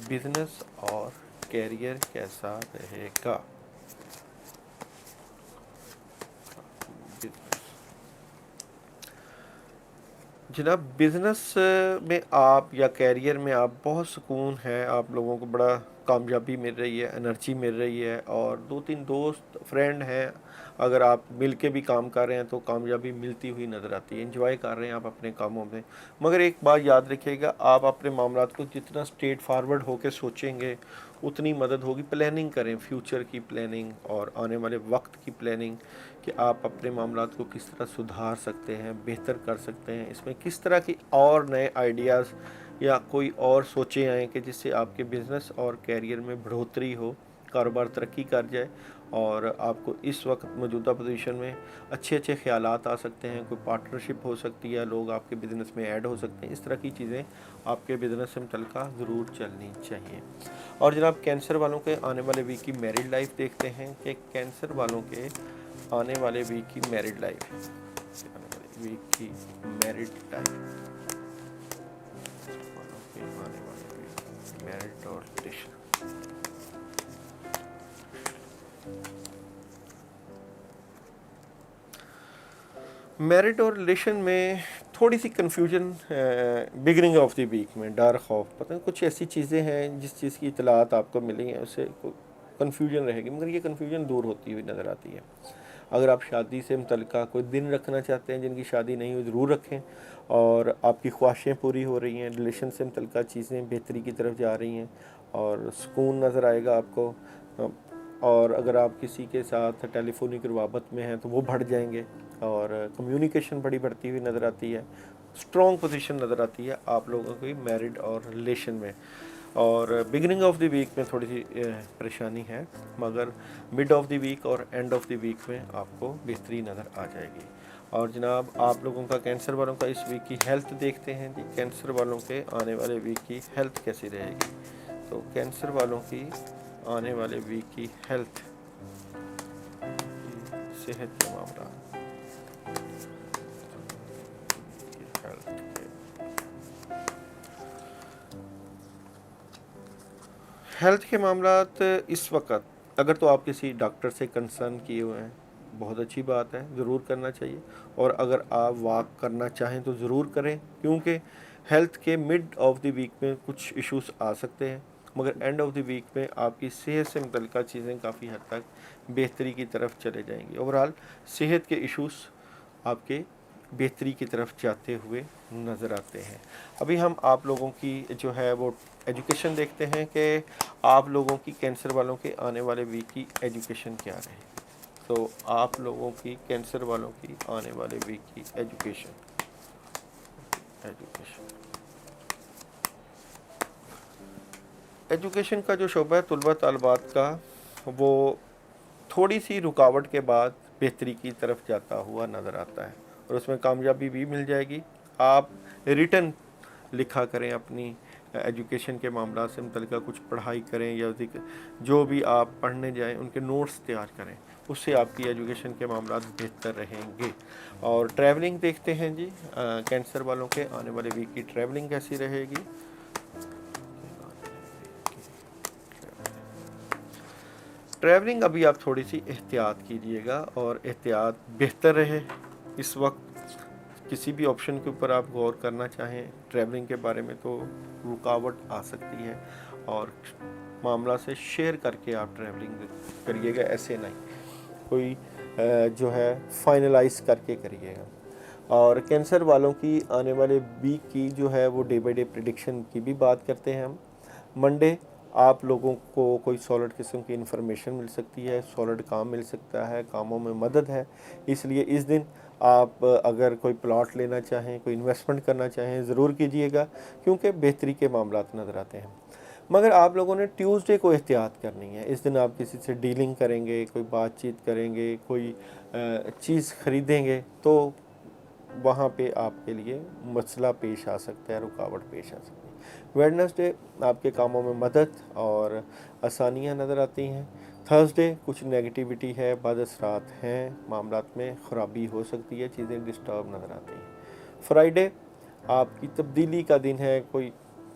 बिज़नेस और कैरियर कैसा रहेगा। जनाब, बिज़नेस में आप या कैरियर में आप बहुत सुकून है, आप लोगों को बड़ा कामयाबी मिल रही है, एनर्जी मिल रही है, और 2-3 दोस्त फ्रेंड हैं, अगर आप मिल के भी काम कर रहे हैं तो कामयाबी मिलती हुई नज़र आती है, एंजॉय कर रहे हैं आप अपने कामों में। मगर एक बात याद रखिएगा, आप अपने मामलात को जितना स्ट्रेट फारवर्ड होकर सोचेंगे उतनी मदद होगी। प्लानिंग करें, फ्यूचर की प्लानिंग और आने वाले वक्त की प्लानिंग, कि आप अपने मामलात को किस तरह सुधार सकते हैं, बेहतर कर सकते हैं, इसमें किस तरह की और नए आइडियाज़ या कोई और सोचें आएँ कि जिससे आपके बिज़नेस और कैरियर में बढ़ोतरी हो, कारोबार तरक्की कर जाए, और आपको इस वक्त मौजूदा पोजीशन में अच्छे अच्छे ख़यालात आ सकते हैं, कोई पार्टनरशिप हो सकती है, लोग आपके बिज़नेस में ऐड हो सकते हैं। इस तरह की चीज़ें आपके बिज़नेस से मुतल्लिका ज़रूर चलनी चाहिए। और जनाब, कैंसर वालों के आने वाले वीक की मैरिड लाइफ देखते हैं कि कैंसर वालों के आने वाले वीक की मैरिड लाइफ, आने वाले वीक की मैरिड लाइफ, आने वाले वीक मैरिड और रिलेशन। मैरिड और रिलेशन में थोड़ी सी confusion beginning of the week में, डर, खौफ, पता नहीं कुछ ऐसी चीज़ें हैं जिस चीज़ की इतलात आपको मिली हैं उससे कन्फ्यूजन रहेगी, मगर ये कन्फ्यूजन दूर होती हुई नज़र आती है। अगर आप शादी से मुतल्लिका कोई दिन रखना चाहते हैं, जिनकी शादी नहीं हुई ज़रूर रखें, और आपकी ख्वाहिशें पूरी हो रही हैं, रिलेशन से मुतल्लिका चीज़ें बेहतरी की तरफ जा रही हैं और सुकून नज़र आएगा आपको। और अगर आप किसी के साथ टेलीफोनिक रवाबत में हैं तो वो बढ़ जाएंगे, और कम्युनिकेशन बड़ी बढ़ती हुई नज़र आती है, स्ट्रॉन्ग पोजीशन नज़र आती है आप लोगों की मैरिड और रिलेशन में। और बिगिनिंग ऑफ द वीक में थोड़ी सी परेशानी है, मगर मिड ऑफ द वीक और एंड ऑफ द वीक में आपको बेहतरी नज़र आ जाएगी। और जनाब, आप लोगों का कैंसर वालों का इस वीक की हेल्थ देखते हैं जी, कैंसर वालों के आने वाले वीक की हेल्थ कैसी रहेगी। तो कैंसर वालों की आने वाले वीक की हेल्थ, सेहत के मामला, हेल्थ के मामलात इस वक्त अगर तो आप किसी डॉक्टर से कंसर्न किए हुए हैं, बहुत अच्छी बात है, ज़रूर करना चाहिए। और अगर आप वॉक करना चाहें तो ज़रूर करें, क्योंकि हेल्थ के मिड ऑफ द वीक में कुछ इश्यूज आ सकते हैं, मगर एंड ऑफ द वीक में आपकी सेहत से मुतल्लिका चीज़ें काफ़ी हद तक बेहतरी की तरफ चले जाएंगी। ओवरऑल सेहत के इश्यूज आपके बेहतरी की तरफ जाते हुए नज़र आते हैं। अभी हम आप लोगों की जो है वो एजुकेशन देखते हैं कि आप लोगों की कैंसर वालों के आने वाले वीक की एजुकेशन क्या रहेगी। तो आप लोगों की कैंसर वालों की आने वाले वीक की एजुकेशन एजुकेशन का जो शोबा है तुलबा तालबात का, वो थोड़ी सी रुकावट के बाद बेहतरी की तरफ जाता हुआ नज़र आता है, और उसमें कामयाबी भी मिल जाएगी। आप रिटर्न लिखा करें अपनी एजुकेशन के मामला से मुतल्लिक़ कुछ पढ़ाई करें या जो भी आप पढ़ने जाएं उनके नोट्स तैयार करें, उससे आपकी एजुकेशन के मामला बेहतर रहेंगे। और ट्रैवलिंग देखते हैं जी, कैंसर वालों के आने वाले वीक की ट्रैवलिंग कैसी रहेगी। ट्रैवलिंग अभी आप थोड़ी सी एहतियात कीजिएगा और एहतियात बेहतर रहे। इस वक्त किसी भी ऑप्शन के ऊपर आप गौर करना चाहें ट्रैवलिंग के बारे में तो रुकावट आ सकती है, और मामला से शेयर करके आप ट्रैवलिंग करिएगा, ऐसे नहीं कोई जो है फाइनलाइज करके करिएगा। और कैंसर वालों की आने वाले वीक की जो है वो डे बाय डे प्रिडिक्शन की भी बात करते हैं हम। मंडे आप लोगों को कोई सॉलिड किस्म की इन्फॉर्मेशन मिल सकती है, सॉलिड काम मिल सकता है, कामों में मदद है, इसलिए इस दिन आप अगर कोई प्लॉट लेना चाहें, कोई इन्वेस्टमेंट करना चाहें ज़रूर कीजिएगा, क्योंकि बेहतरी के मामलात नज़र आते हैं। मगर आप लोगों ने ट्यूसडे को एहतियात करनी है। इस दिन आप किसी से डीलिंग करेंगे, कोई बातचीत करेंगे, कोई चीज़ ख़रीदेंगे तो वहाँ पे आपके लिए मसला पेश आ सकता है, रुकावट पेश आ सकती है। वेडनेसडे आपके कामों में मदद और आसानियाँ नज़र आती हैं। थर्सडे कुछ नेगेटिविटी है, बद असरात हैं, मामलात में ख़राबी हो सकती है, चीज़ें डिस्टर्ब नज़र आती हैं। फ्राइडे आपकी तब्दीली का दिन है, कोई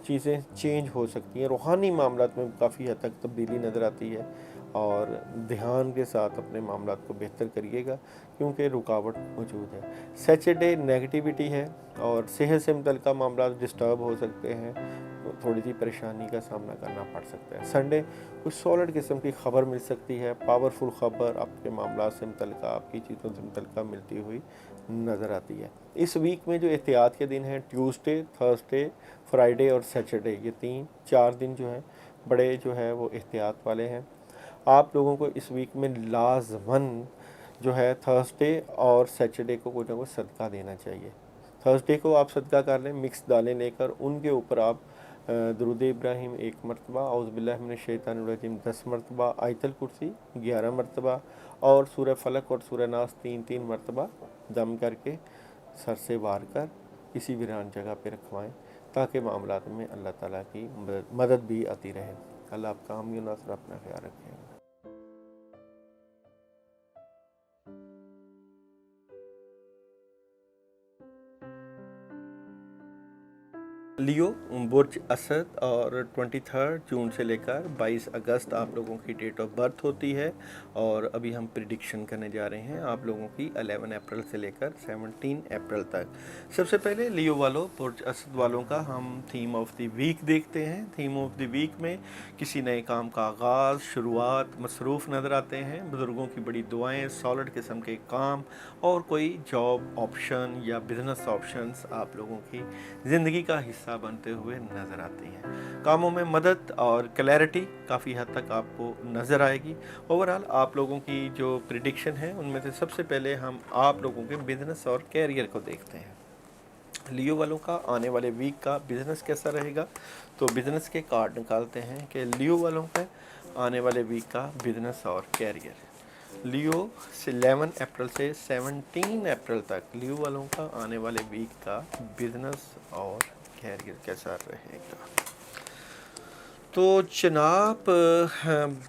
चीज़ें चेंज हो सकती हैं, रूहानी मामलात में काफ़ी हद तक तब्दीली नज़र आती है, और ध्यान के साथ अपने मामलात को बेहतर करिएगा क्योंकि रुकावट मौजूद है। सैटरडे नेगेटिविटी है और सेहत से मुतल्लिक़ मामला डिस्टर्ब हो सकते हैं, थोड़ी सी परेशानी का सामना करना पड़ सकता है। संडे कुछ सॉलिड किस्म की खबर मिल सकती है, पावरफुल खबर आपके मामला से मुतल्लिक़, आपकी चीज़ों से मुतल्लिक़ मिलती हुई नज़र आती है। इस वीक में जो एहतियात के दिन हैं ट्यूसडे, थर्सडे, फ्राइडे और सैटरडे, ये 3-4 दिन जो हैं बड़े जो है वो एहतियात वाले हैं। आप लोगों को इस वीक में लाजमन जो है थर्सडे और सैटरडे को कोई ना कोई सदका देना चाहिए। थर्सडे को आप सदका कर लें, मिक्स दालें लेकर उनके ऊपर आप दरूद इब्राहिम 1 मरतबा, औज़ु बिल्लाहि मिनश शैतानिर रजीम 10 मरतबा, आयतल कुर्सी 11 मरतबा और सूरह फलक और सूरह नास 3-3 मरतबा दम करके सर से वार कर किसी वीरान जगह पे रखवाएं, ताकि मामलात में अल्लाह ताला की मदद भी आती रहे। अल्लाह आपका हामी और नासर, अपना ख्याल रखें। लियो बुर्ज असद और 23 जून से लेकर 22 अगस्त आप लोगों की डेट ऑफ बर्थ होती है, और अभी हम प्रिडिक्शन करने जा रहे हैं आप लोगों की 11 अप्रैल से लेकर 17 अप्रैल तक। सबसे पहले लियो वालों, बुर्ज असद वालों का हम थीम ऑफ द वीक देखते हैं। थीम ऑफ द वीक में किसी नए काम का आगाज़, शुरुआत, मसरूफ़ नज़र आते हैं, बुज़ुर्गों की बड़ी दुआएँ, सॉलिड किस्म के काम और कोई जॉब ऑप्शन या बिज़नेस ऑप्शंस आप लोगों की ज़िंदगी का हिस्सा बनते हुए नज़र आती हैं। कामों में मदद और क्लैरिटी काफ़ी हद तक आपको नज़र आएगी। ओवरऑल आप लोगों की जो प्रिडिक्शन है उनमें से सबसे पहले हम आप लोगों के बिज़नेस और कैरियर को देखते हैं। लियो वालों का आने वाले वीक का बिज़नेस कैसा रहेगा, तो बिज़नेस के कार्ड निकालते हैं कि लियो वालों का आने वाले वीक का बिज़नेस और कैरियर। लियो से 11 अप्रैल से 17 अप्रैल तक लियो वालों का आने वाले वीक का बिज़नेस और कैरियर कैसा रहेगा। तो जनाब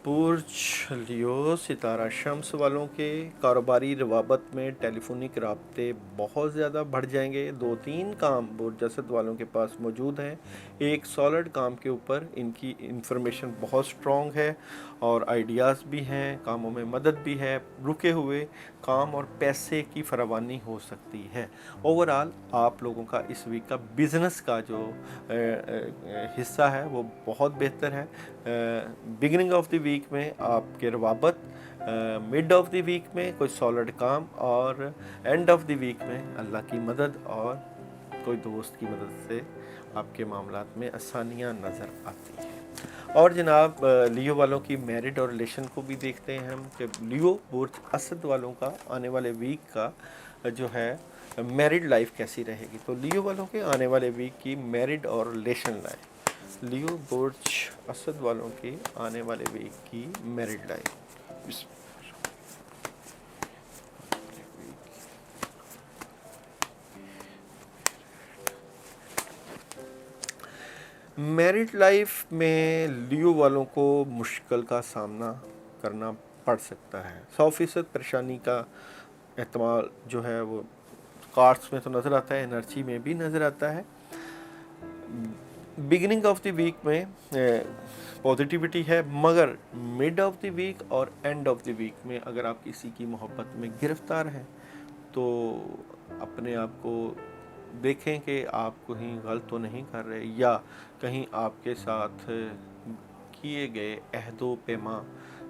बुर्ज लियो सितारा शम्स वालों के कारोबारी रवाबत में टेलीफोनिक राब्ते बहुत ज़्यादा बढ़ जाएंगे। 2-3 काम बुर्ज असद वालों के पास मौजूद हैं। एक सॉलिड काम के ऊपर इनकी इंफॉर्मेशन बहुत स्ट्रॉन्ग है और आइडियाज़ भी हैं, कामों में मदद भी है, रुके हुए काम और पैसे की फरावानी हो सकती है। ओवरऑल आप लोगों का इस वीक का बिज़नेस का जो हिस्सा है वो बहुत बेहतर है। बिगिनिंग ऑफ द वीक में आपके रवाबत, मिड ऑफ द वीक में कोई सॉलिड काम और एंड ऑफ द वीक में अल्लाह की मदद और कोई दोस्त की मदद से आपके मामलात में आसानियाँ नज़र आती हैं। और जनाब लियो वालों की मैरिड और रिलेशन को भी देखते हैं हम कि लियो बुर्ज असद वालों का आने वाले वीक का जो है मैरिड लाइफ कैसी रहेगी। तो लियो वालों के आने वाले वीक की मैरिड और रिलेशन लाइफ, लियो बुर्ज असद वालों की आने वाले वीक की मैरिड लाइफ। میرٹ لائف میں لیو والوں کو مشکل کا سامنا کرنا پڑ سکتا ہے. 100% پریشانی کا احتمال جو ہے وہ کارڈس میں تو نظر آتا ہے, انرجی میں بھی نظر آتا ہے. بگننگ آف دی ویک میں پازیٹیوٹی ہے, مگر مڈ آف دی ویک اور اینڈ آف دی ویک میں اگر آپ کسی کی محبت میں گرفتار ہیں تو اپنے آپ کو دیکھیں کہ آپ کہیں غلط تو نہیں کر رہے, یا کہیں آپ کے ساتھ کیے گئے عہد و پیما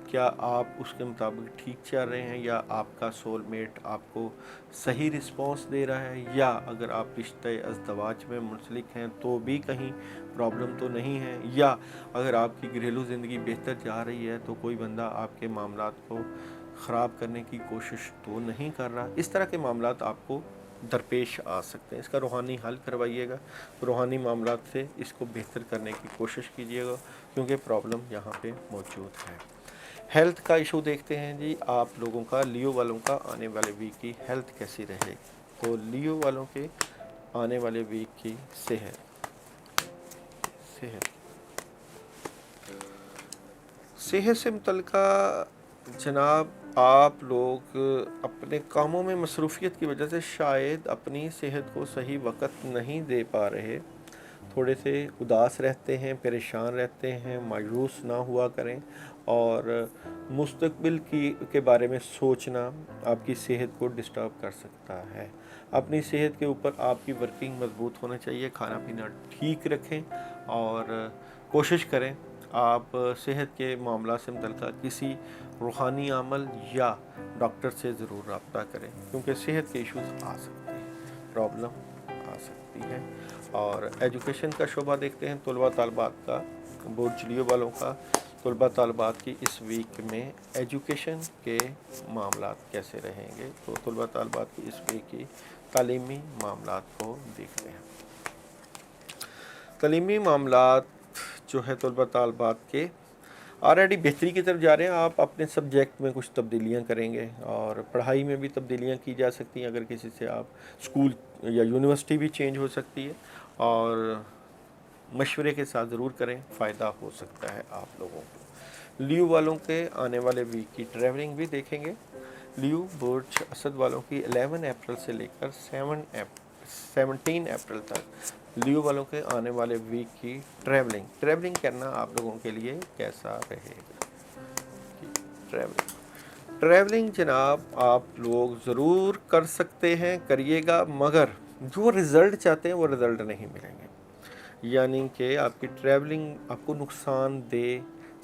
کیا آپ اس کے مطابق ٹھیک چل رہے ہیں, یا آپ کا سول میٹ آپ کو صحیح رسپانس دے رہا ہے, یا اگر آپ رشتہ ازدواج میں منسلک ہیں تو بھی کہیں پرابلم تو نہیں ہے, یا اگر آپ کی گھریلو زندگی بہتر جا رہی ہے تو کوئی بندہ آپ کے معاملات کو خراب کرنے کی کوشش تو نہیں کر رہا. اس طرح کے معاملات آپ کو درپیش آ سکتے ہیں. اس کا روحانی حل کروائیے گا, روحانی معاملات سے اس کو بہتر کرنے کی کوشش کیجیے گا, کیونکہ پرابلم یہاں پہ موجود ہے. ہیلتھ کا ایشو دیکھتے ہیں جی, آپ لوگوں کا لیو والوں کا آنے والے ویک کی ہیلتھ کیسی رہے گی. تو لیو والوں کے آنے والے ویک کی صحت سے متعلقہ جناب, آپ لوگ اپنے کاموں میں مصروفیت کی وجہ سے شاید اپنی صحت کو صحیح وقت نہیں دے پا رہے, تھوڑے سے اداس رہتے ہیں, پریشان رہتے ہیں. مایوس نہ ہوا کریں, اور مستقبل کے بارے میں سوچنا آپ کی صحت کو ڈسٹرب کر سکتا ہے. اپنی صحت کے اوپر آپ کی ورکنگ مضبوط ہونا چاہیے, کھانا پینا ٹھیک رکھیں, اور کوشش کریں آپ صحت کے معاملات سے متعلقہ کسی روحانی عمل یا ڈاکٹر سے ضرور رابطہ کریں, کیونکہ صحت کے ایشوز آ سکتے ہیں, پرابلم آ سکتی ہے. اور ایجوکیشن کا شعبہ دیکھتے ہیں, طلباء طالبات کا, برج لیو والوں کا طلباء طالبات کی اس ویک میں ایجوکیشن کے معاملات کیسے رہیں گے. تو طلباء طالبات کی اس ویک کی تعلیمی معاملات کو دیکھتے ہیں. تعلیمی معاملات جو ہے طلباء طالبات کے آلریڈی بہتری کی طرف جا رہے ہیں. آپ اپنے سبجیکٹ میں کچھ تبدیلیاں کریں گے, اور پڑھائی میں بھی تبدیلیاں کی جا سکتی ہیں. اگر کسی سے آپ اسکول یا یونیورسٹی بھی چینج ہو سکتی ہے, اور مشورے کے ساتھ ضرور کریں, فائدہ ہو سکتا ہے آپ لوگوں کو. لیو والوں کے آنے والے ویک کی ٹریولنگ بھی دیکھیں گے. لیو برج اسد والوں کی 11 اپریل سے لے کر 17 اپریل تک لیو والوں کے آنے والے ویک کی ٹریولنگ کرنا آپ لوگوں کے لیے کیسا رہے گا. ٹریولنگ جناب آپ لوگ ضرور کر سکتے ہیں, کریے گا, مگر جو رزلٹ چاہتے ہیں وہ رزلٹ نہیں ملیں گے. یعنی کہ آپ کی ٹریولنگ آپ کو نقصان دہ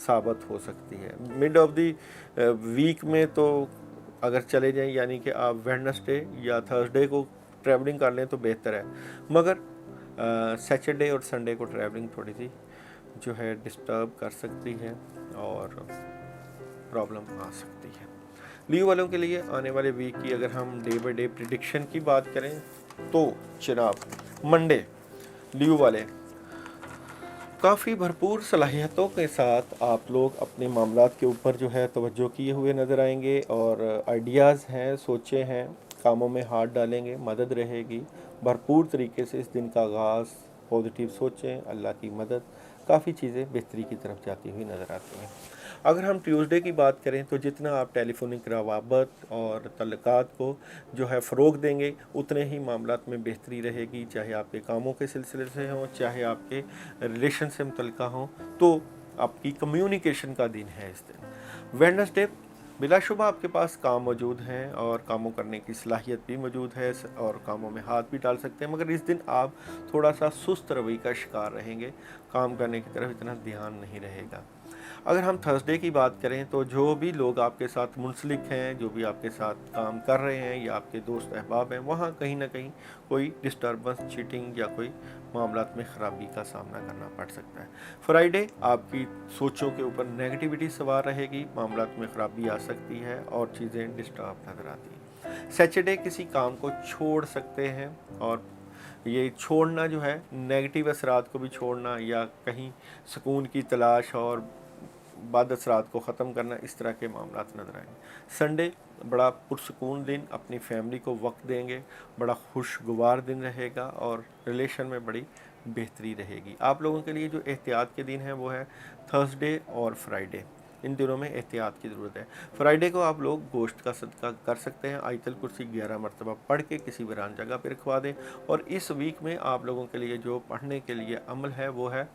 ثابت ہو سکتی ہے. مڈ آف دی ویک میں تو اگر چلے جائیں, یعنی کہ آپ ویڈنسڈے یا تھرسڈے کو ٹریولنگ کر لیں تو بہتر ہے, مگر سیٹرڈے اور سنڈے کو ٹریولنگ تھوڑی سی جو ہے ڈسٹرب کر سکتی ہے, اور پرابلم آ سکتی ہے. لیو والوں کے لیے آنے والے ویک کی اگر ہم ڈے بائی ڈے پریڈکشن کی بات کریں تو جناب منڈے لیو والے کافی بھرپور صلاحیتوں کے ساتھ آپ لوگ اپنے معاملات کے اوپر جو ہے توجہ کیے ہوئے نظر آئیں گے, اور آئیڈیاز ہیں, سوچیں ہیں, کاموں میں ہاتھ ڈالیں گے, مدد رہے گی. بھرپور طریقے سے اس دن کا آغاز پازیٹیو سوچیں, اللہ کی مدد, کافی چیزیں بہتری کی طرف جاتی ہوئی نظر آتی ہیں. اگر ہم ٹیوزڈے کی بات کریں تو جتنا آپ ٹیلی فونک روابط اور تعلقات کو جو ہے فروغ دیں گے, اتنے ہی معاملات میں بہتری رہے گی, چاہے آپ کے کاموں کے سلسلے سے ہوں, چاہے آپ کے ریلیشن سے متعلقہ ہوں. تو آپ کی کمیونیکیشن کا دن ہے اس دن. ویڈنسڈے بلا شبہ آپ کے پاس کام موجود ہیں, اور کاموں کرنے کی صلاحیت بھی موجود ہے, اور کاموں میں ہاتھ بھی ڈال سکتے ہیں, مگر اس دن آپ تھوڑا سا سست روی کا شکار رہیں گے, کام کرنے کی طرف اتنا دھیان نہیں رہے گا. اگر ہم تھرسڈے کی بات کریں تو جو بھی لوگ آپ کے ساتھ منسلک ہیں, جو بھی آپ کے ساتھ کام کر رہے ہیں, یا آپ کے دوست احباب ہیں, وہاں کہیں نہ کہیں کوئی ڈسٹربنس, چیٹنگ یا کوئی معاملات میں خرابی کا سامنا کرنا پڑ سکتا ہے. فرائیڈے آپ کی سوچوں کے اوپر نیگیٹیوٹی سوار رہے گی, معاملات میں خرابی آ سکتی ہے, اور چیزیں ڈسٹرب نظر آتی ہیں. سیٹرڈے کسی کام کو چھوڑ سکتے ہیں, اور یہ چھوڑنا جو ہے نیگیٹیو اثرات کو بھی چھوڑنا, یا کہیں سکون کی تلاش اور بعد اثرات کو ختم کرنا, اس طرح کے معاملات نظر آئیں گے. سنڈے بڑا پرسکون دن, اپنی فیملی کو وقت دیں گے, بڑا خوشگوار دن رہے گا, اور ریلیشن میں بڑی बेहतरी रहेगी। आप लोगों के लिए जो एहतियात के दिन हैं वो है थर्सडे और फ्राइडे, इन दिनों में एहतियात की ज़रूरत है। फ्राइडे को आप लोग गोश्त का सदका कर सकते हैं, आयतल कुर्सी 11 मरतबा पढ़ के किसी वीरान जगह पर रखवा दें। और इस वीक में आप लोगों के लिए जो पढ़ने के लिए अमल है वो है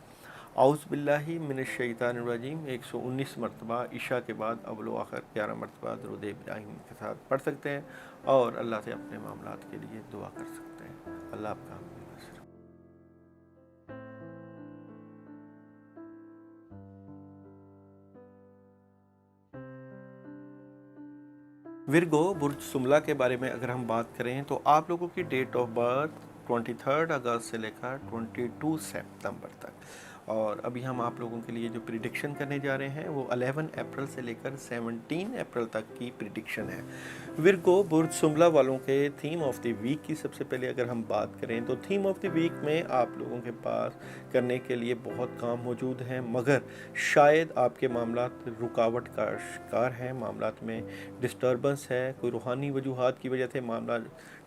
औज़ु बिल्लाहि मिनश शैतानिर रजीम 119 मरतबा इशा के बाद अव्वल व आखिर 11 मरतबा दुरूद इब्राहिम के साथ पढ़ सकते हैं और अल्लाह से अपने मामलात के लिए दुआ कर सकते हैं। अल्लाह आपका हामिद। विर्गो बुर्ज सुमला के बारे में अगर हम बात करें तो आप लोगों की डेट ऑफ बर्थ 23 अगस्त से लेकर 22 सितंबर तक। और अभी हम आप लोगों के लिए जो प्रिडिक्शन करने जा रहे हैं वो 11 अप्रैल से लेकर 17 अप्रैल तक की प्रिडिक्शन है। विर्गो बुर्ज सुमला वालों के थीम ऑफ द वीक की सबसे पहले अगर हम बात करें तो थीम ऑफ द वीक में आप लोगों के पास करने के लिए बहुत काम मौजूद हैं, मगर शायद आपके मामलात रुकावट का शिकार हैं, मामलात में डिस्टर्बेंस है, कोई रूहानी वजूहात की वजह से मामला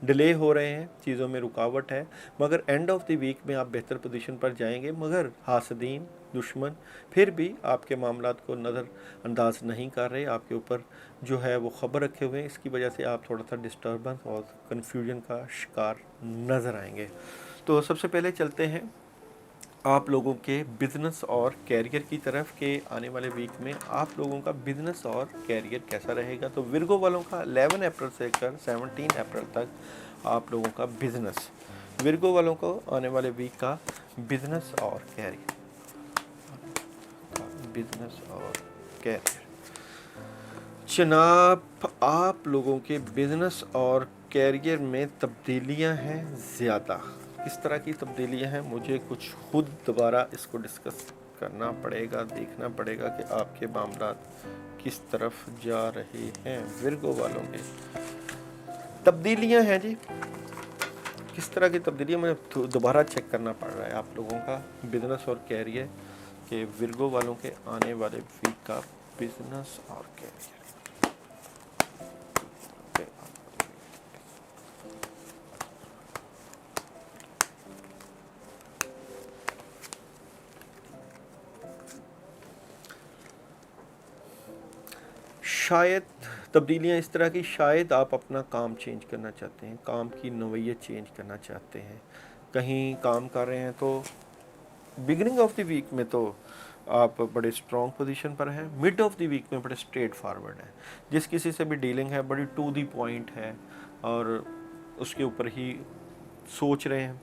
डिले हो रहे हैं, चीज़ों में रुकावट है। मगर एंड ऑफ द वीक में आप बेहतर पोजीशन पर जाएंगे, मगर हासदीन दुश्मन फिर भी आपके मामलात को नज़र अंदाज नहीं कर रहे, आपके ऊपर जो है वो ख़बर रखे हुए हैं। इसकी वजह से आप थोड़ा सा डिस्टर्बेंस और कन्फ्यूजन का शिकार नज़र आएंगे। तो सबसे पहले चलते हैं आप लोगों के बिज़नेस और कैरियर की तरफ के आने वाले वीक में आप लोगों का बिज़नेस और कैरियर कैसा रहेगा। तो विर्गो वालों का 11 अप्रैल से लेकर 17 अप्रैल तक आप लोगों का बिज़नेस, विर्गो वालों को आने वाले वीक का बिज़नेस और कैरियर, बिज़नेस और कैरियर। जनाब, आप लोगों के बिज़नेस और कैरियर में तब्दीलियां हैं ज़्यादा। किस तरह की तब्दीलियां हैं, मुझे कुछ खुद दोबारा इसको डिस्कस करना पड़ेगा, देखना पड़ेगा कि आपके मामलात किस तरफ जा रहे हैं। विर्गो वालों के तब्दीलियां हैं जी, किस तरह की तब्दीलियां, मुझे दोबारा चेक करना पड़ रहा है आप लोगों का बिज़नेस और कैरियर के, विर्गो वालों के आने वाले वीक का बिज़नेस और कैरियर। शायद तब्दीलियाँ इस तरह की, शायद आप अपना काम चेंज करना चाहते हैं, काम की नौइयत चेंज करना चाहते हैं, कहीं काम कर रहे हैं तो बिगिनिंग ऑफ द वीक में तो आप बड़े स्ट्रॉन्ग पोजीशन पर हैं, मिड ऑफ द वीक में बड़े स्ट्रेट फॉरवर्ड हैं, जिस किसी से भी डीलिंग है बड़ी टू दी पॉइंट है और उसके ऊपर ही सोच रहे हैं,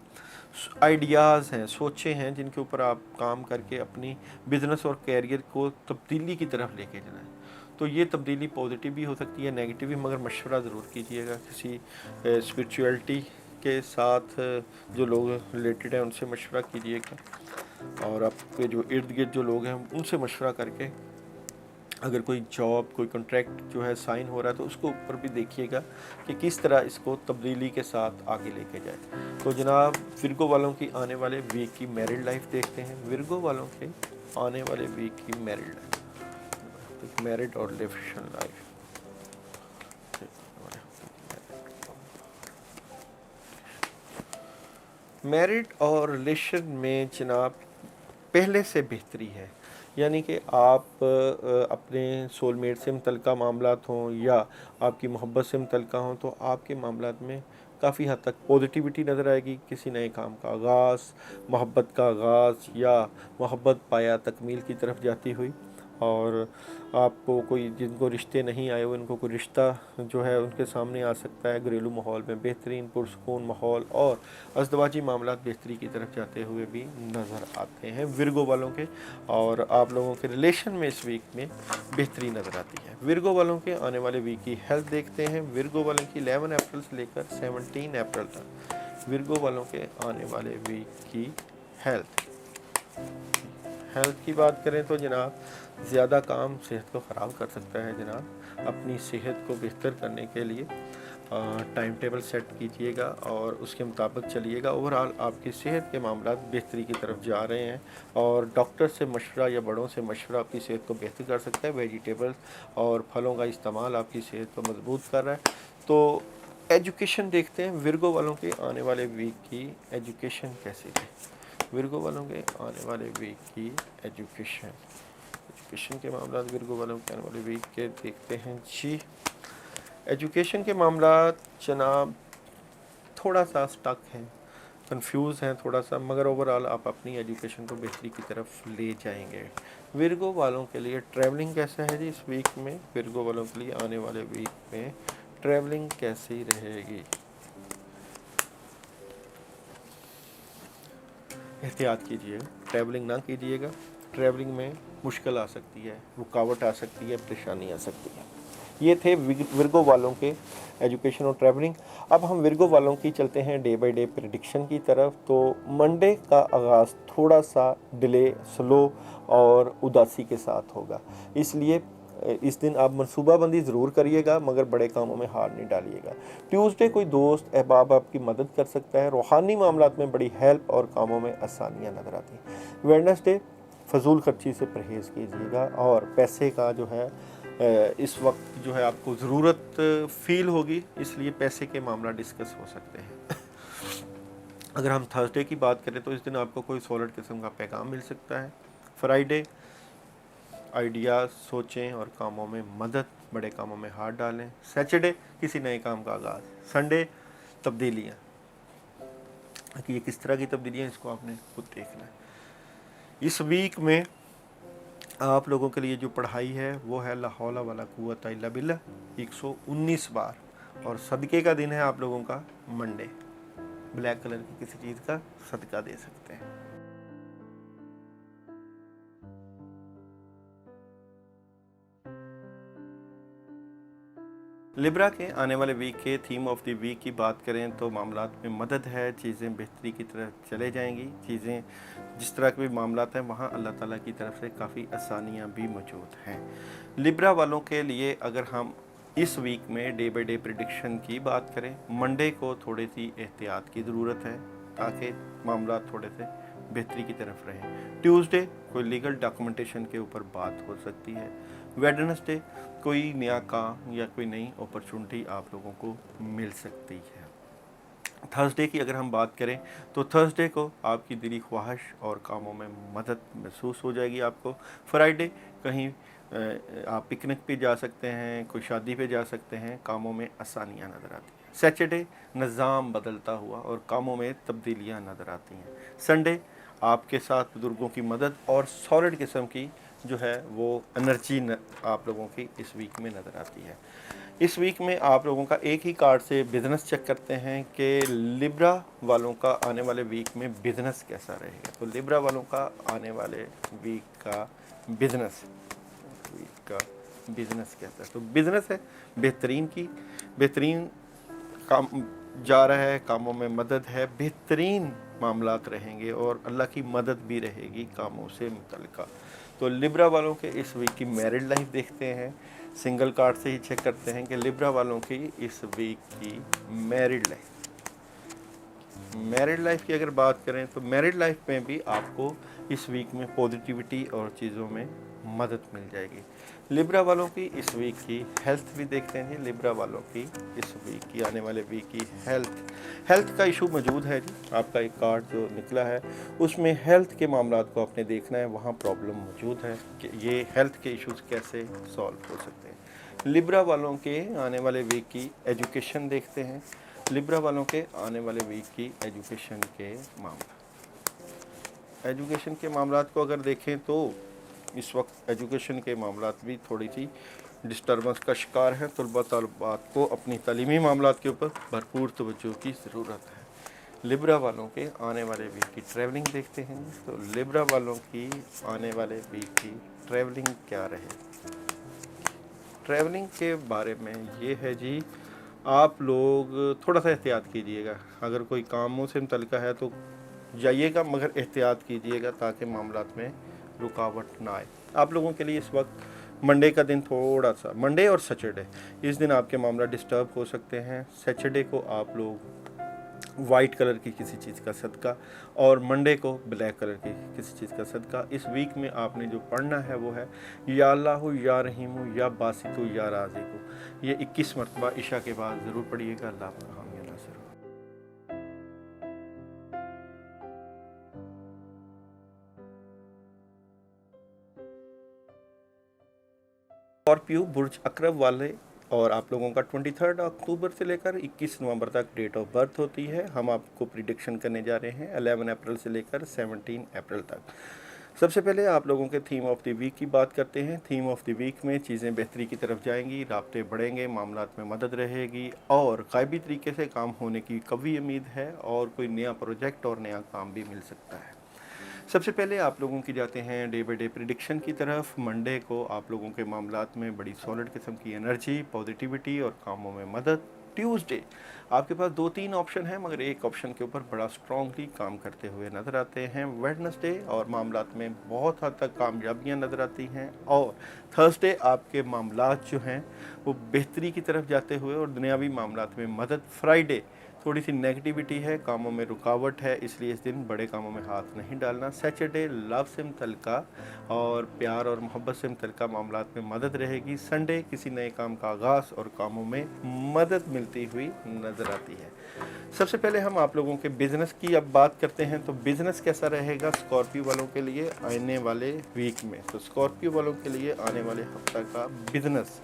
आइडियाज़ हैं, सोचें हैं जिनके ऊपर आप काम करके अपनी बिज़नेस और कैरियर को तब्दीली की तरफ लेके जाना है। तो ये तब्दीली पॉजिटिव भी हो सकती है, नेगेटिव भी, मगर मशवरा ज़रूर कीजिएगा किसी स्पिरिचुअलिटी के साथ जो लोग रिलेटेड हैं उनसे मशवरा कीजिएगा, और आपके जो इर्द गिर्द जो लोग हैं उनसे मशवरा करके अगर कोई जॉब, कोई कॉन्ट्रैक्ट जो है साइन हो रहा है तो उसको ऊपर भी देखिएगा कि किस तरह इसको तब्दीली के साथ आगे लेके जाए। तो जनाब, विर्गो वालों की आने वाले वीक की मैरिड लाइफ देखते हैं। विर्गो वालों के आने वाले वीक की मैरिड लाइफ, मैरिड और रिलेशन लाइफ। मैरिड और रिलेशन में जनाब पहले से बेहतरी है, यानी कि आप अपने सोलमेट से मुतल्लिका मामलात हों या आपकी मोहब्बत से मुतल्लिका हों तो आपके मामलात में काफ़ी हद तक पॉजिटिविटी नज़र आएगी। किसी नए काम का आगाज़, मोहब्बत का आगाज़ या मोहब्बत पाया तकमील की तरफ जाती हुई, और आपको कोई जिनको रिश्ते नहीं आए हुए उनको कोई रिश्ता जो है उनके सामने आ सकता है। घरेलू माहौल में बेहतरीन पुरसकून माहौल और अज़दवाजी मामलात बेहतरी की तरफ जाते हुए भी नज़र आते हैं विर्गो वालों के, और आप लोगों के रिलेशन में इस वीक में बेहतरी नज़र आती है। विर्गो वालों के आने वाले वीक की हेल्थ देखते हैं। विर्गो वालों की 11 अप्रैल से लेकर 17 अप्रैल तक विर्गो वालों के आने वाले वीक की हेल्थ की बात करें तो जनाब ज़्यादा काम सेहत को ख़राब कर सकता है। जनाब, अपनी सेहत को बेहतर करने के लिए टाइम टेबल सेट कीजिएगा और उसके मुताबिक चलिएगा। ओवरऑल आपकी सेहत के मामलात बेहतरी की तरफ जा रहे हैं, और डॉक्टर से मशवरा या बड़ों से मशवरा आपकी सेहत को बेहतर कर सकता है। वेजिटेबल्स और फलों का इस्तेमाल आपकी सेहत को मजबूत कर रहा है। तो एजुकेशन देखते हैं, विर्गो वालों के आने वाले वीक की एजुकेशन कैसी रही। विरगो वालों के आने वाले वीक की एजुकेशन के मामला विरगो वालों के आने वाले वीक के देखते हैं जी। एजुकेशन के मामला जनाब थोड़ा सा स्टक हैं, कंफ्यूज हैं थोड़ा सा, मगर ओवरऑल आप अपनी एजुकेशन को बेहतरी की तरफ ले जाएंगे। विरगो वालों के लिए ट्रैवलिंग कैसा है जी इस वीक में? विरगो वालों के लिए आने वाले वीक में ट्रैवलिंग कैसी रहेगी? एहतियात कीजिएगा, ट्रैवलिंग ना कीजिएगा। ट्रैवलिंग में मुश्किल आ सकती है, रुकावट आ सकती है, परेशानी आ सकती है। ये थे विरगो वालों के एजुकेशन और ट्रैवलिंग। अब हम विरगो वालों की चलते हैं डे बाय डे प्रेडिक्शन की तरफ। तो मंडे का आगाज़ थोड़ा सा डिले, स्लो और उदासी के साथ होगा, इसलिए इस दिन आप मनसूबाबंदी ज़रूर करिएगा, मगर बड़े कामों में हार नहीं डालिएगा। ट्यूसडे कोई दोस्त अहबाब आपकी मदद कर सकता है, रूहानी मामलात में बड़ी हेल्प और कामों में आसानियाँ नज़र आती हैं। वेडनेसडे फजूल खर्ची से परहेज़ कीजिएगा, और पैसे का जो है इस वक्त जो है आपको ज़रूरत फील होगी, इसलिए पैसे के मामला डिस्कस हो सकते हैं। अगर हम थर्सडे की बात करें तो इस दिन आपको कोई सॉलिड किस्म का पैगाम मिल सकता है। फ्राइडे आइडियाज़ सोचें और कामों में मदद, बड़े कामों में हाथ डालें। सैटरडे किसी नए काम का आगाज़। संडे तब्दीलियाँ, कि ये किस तरह की तब्दीलियाँ, इसको आपने खुद देखना है। इस वीक में आप लोगों के लिए जो पढ़ाई है वो है ला हौला वला कुव्वता इल्ला बिल्लाह 119 बार, और सदक़े का दिन है आप लोगों का मंडे। ब्लैक कलर की किसी चीज़ का सदका दे सकते हैं। लिब्रा के आने वाले वीक के थीम ऑफ द वीक की बात करें तो मामलात में मदद है, चीज़ें बेहतरी की तरफ चले जाएंगी। चीज़ें जिस तरह के भी मामलात हैं वहाँ अल्लाह ताला की तरफ से काफ़ी आसानियाँ भी मौजूद हैं। लिब्रा वालों के लिए अगर हम इस वीक में डे बाय डे प्रेडिक्शन की बात करें, मंडे को थोड़ी सी एहतियात की ज़रूरत है ताकि मामलात थोड़े से बेहतरी की तरफ रहें। ट्यूसडे कोई लीगल डॉक्यूमेंटेशन के ऊपर बात हो सकती है। वेडनेसडे कोई नया काम या कोई नई अपॉर्चुनिटी आप लोगों को मिल सकती है। थर्सडे की अगर हम बात करें तो थर्सडे को आपकी दिली ख्वाहिश और कामों में मदद महसूस हो जाएगी आपको। फ्राइडे कहीं आप पिकनिक पे जा सकते हैं, कोई शादी पे जा सकते हैं, कामों में आसानियाँ नज़र आती हैं। सैटरडे निज़ाम बदलता हुआ और कामों में तब्दीलियाँ नज़र आती हैं। संडे आपके साथ बुज़ुर्गों की मदद और सॉलिड किस्म की जो है वो एनर्जी आप लोगों की इस वीक में नज़र आती है। इस वीक में आप लोगों का एक ही कार्ड से बिज़नेस चेक करते हैं कि लिब्रा वालों का आने वाले वीक में बिज़नेस कैसा रहेगा। तो लिब्रा वालों का आने वाले वीक का बिज़नेस कैसा है? तो बिज़नेस है बेहतरीन काम जा रहा है, कामों में मदद है, बेहतरीन मामलात रहेंगे और अल्लाह की मदद भी रहेगी कामों से मुतल्लिका। तो लिब्रा वालों के इस वीक की मैरिड लाइफ देखते हैं। सिंगल कार्ड से ही चेक करते हैं कि लिब्रा वालों की इस वीक की मैरिड लाइफ की अगर बात करें तो मैरिड लाइफ में भी आपको इस वीक में पॉजिटिविटी और चीज़ों में मदद मिल जाएगी। लिब्रा वालों की इस वीक की हेल्थ भी देखते हैं जी। लिब्रा वालों की इस वीक की आने वाले वीक की हेल्थ का इशू मौजूद है जी। आपका एक कार्ड जो निकला है उसमें हेल्थ के मामलात को आपने देखना है, वहाँ प्रॉब्लम मौजूद है कि ये हेल्थ के इश्यूज़ कैसे सॉल्व हो सकते हैं। लिब्रा वालों के आने वाले वीक की एजुकेशन देखते हैं। लिब्रा वालों के आने वाले वीक की एजुकेशन के मामलात को अगर देखें तो इस वक्त एजुकेशन के मामलात भी थोड़ी सी डिस्टर्बेंस का शिकार है। तलबात को अपनी तालीमी मामलात के ऊपर भरपूर तवज्जो की ज़रूरत है। लिब्रा वालों के आने वाले वीक की ट्रैवलिंग देखते हैं। तो लिब्रा वालों की आने वाले वीक की ट्रैवलिंग क्या रहे? ट्रैवलिंग के बारे में ये है जी, आप लोग थोड़ा सा एहतियात कीजिएगा। अगर कोई कामों से मुतल्लिका है तो जाइएगा, मगर एहतियात कीजिएगा ताकि मामलात में रुकावट ना आए। आप लोगों के लिए इस वक्त मंडे का दिन थोड़ा सा, मंडे और सैटरडे, इस दिन आपके मामला डिस्टर्ब हो सकते हैं। सैटरडे को आप लोग वाइट कलर की किसी चीज़ का सदका और मंडे को ब्लैक कलर की किसी चीज़ का सदका। इस वीक में आपने जो पढ़ना है वो है या अल्लाहु या रहीमु या बासितु या राज़िकु। ये 21 मरतबा इशा के बाद ज़रूर पढ़िएगा। अल्लाह स्कॉर्पियो बुर्ज अकरब वाले और आप लोगों का 23 अक्टूबर से लेकर 21 नवंबर तक डेट ऑफ बर्थ होती है। हम आपको प्रिडिक्शन करने जा रहे हैं 11 अप्रैल से लेकर 17 अप्रैल तक। सबसे पहले आप लोगों के थीम ऑफ द वीक की बात करते हैं। थीम ऑफ द वीक में चीज़ें बेहतरी की तरफ जाएंगी, राब्ते बढ़ेंगे, मामलात में मदद रहेगी और गायबी तरीके से काम होने की कभी उम्मीद है और कोई नया प्रोजेक्ट और नया काम भी मिल सकता है। सबसे पहले आप लोगों की जाते हैं डे बाई डे प्रिडिक्शन की तरफ। मंडे को आप लोगों के मामलात में बड़ी सॉलिड किस्म की एनर्जी, पॉजिटिविटी और कामों में मदद। ट्यूसडे आपके पास 2-3 ऑप्शन है मगर एक ऑप्शन के ऊपर बड़ा स्ट्रांगली काम करते हुए नज़र आते हैं। वेडनेसडे और मामलात में बहुत हद तक कामयाबियां नज़र आती हैं और थर्सडे आपके मामलात जो हैं वो बेहतरी की तरफ जाते हुए और दुनियावी मामलात में मदद। फ्राइडे थोड़ी सी नेगेटिविटी है, कामों में रुकावट है, इसलिए इस दिन बड़े कामों में हाथ नहीं डालना। सैटरडे लव से मुतल्लिका और प्यार और मोहब्बत से मुतल्लिका मामलात में मदद रहेगी। संडे किसी नए काम का आगाज़ और कामों में मदद मिलती हुई नज़र आती है। सबसे पहले हम आप लोगों के बिज़नेस की अब बात करते हैं। तो बिज़नेस कैसा रहेगा स्कॉर्पियो वालों के लिए आने वाले वीक में। तो स्कॉर्पियो वालों के लिए आने वाले हफ्ता का बिज़नेस,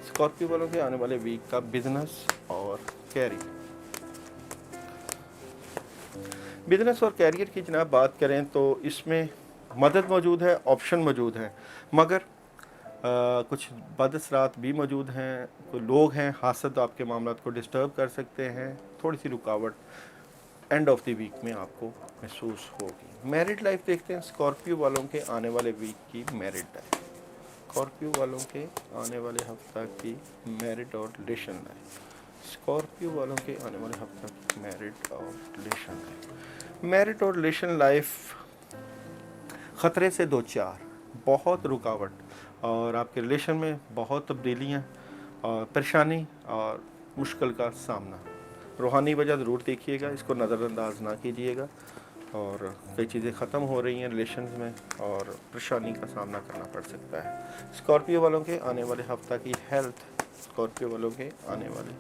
स्कॉर्पियो वालों के आने वाले वीक का बिज़नेस और कैरियर। बिज़नेस और कैरियर की जनाब बात करें तो इसमें मदद मौजूद है, ऑप्शन मौजूद है, मगर कुछ बदअसरात भी मौजूद हैं। तो लोग हैं हासद आपके मामलात को डिस्टर्ब कर सकते हैं। थोड़ी सी रुकावट एंड ऑफ द वीक में आपको महसूस होगी। मैरिड लाइफ देखते हैं स्कॉर्पियो वालों के आने वाले वीक की मैरिड लाइफ। स्कॉर्पियो वालों के आने वाले हफ्ता की मैरिड और रिलेशन लाइफ। स्कॉर्पियो वालों के आने वाले हफ्ता की मैरिड और रिलेशन लाइफ। मैरिड और रिलेशन लाइफ ख़तरे से दो चार, बहुत रुकावट और आपके रिलेशन में बहुत तब्दीलियाँ और परेशानी और मुश्किल का सामना। रूहानी वजह ज़रूर देखिएगा, इसको नज़रअंदाज ना कीजिएगा। और कई चीज़ें ख़त्म हो रही हैं रिलेशंस में और परेशानी का सामना करना पड़ सकता है। स्कॉर्पियो वालों के आने वाले हफ्ता की हेल्थ, स्कॉर्पियो वालों के आने वाले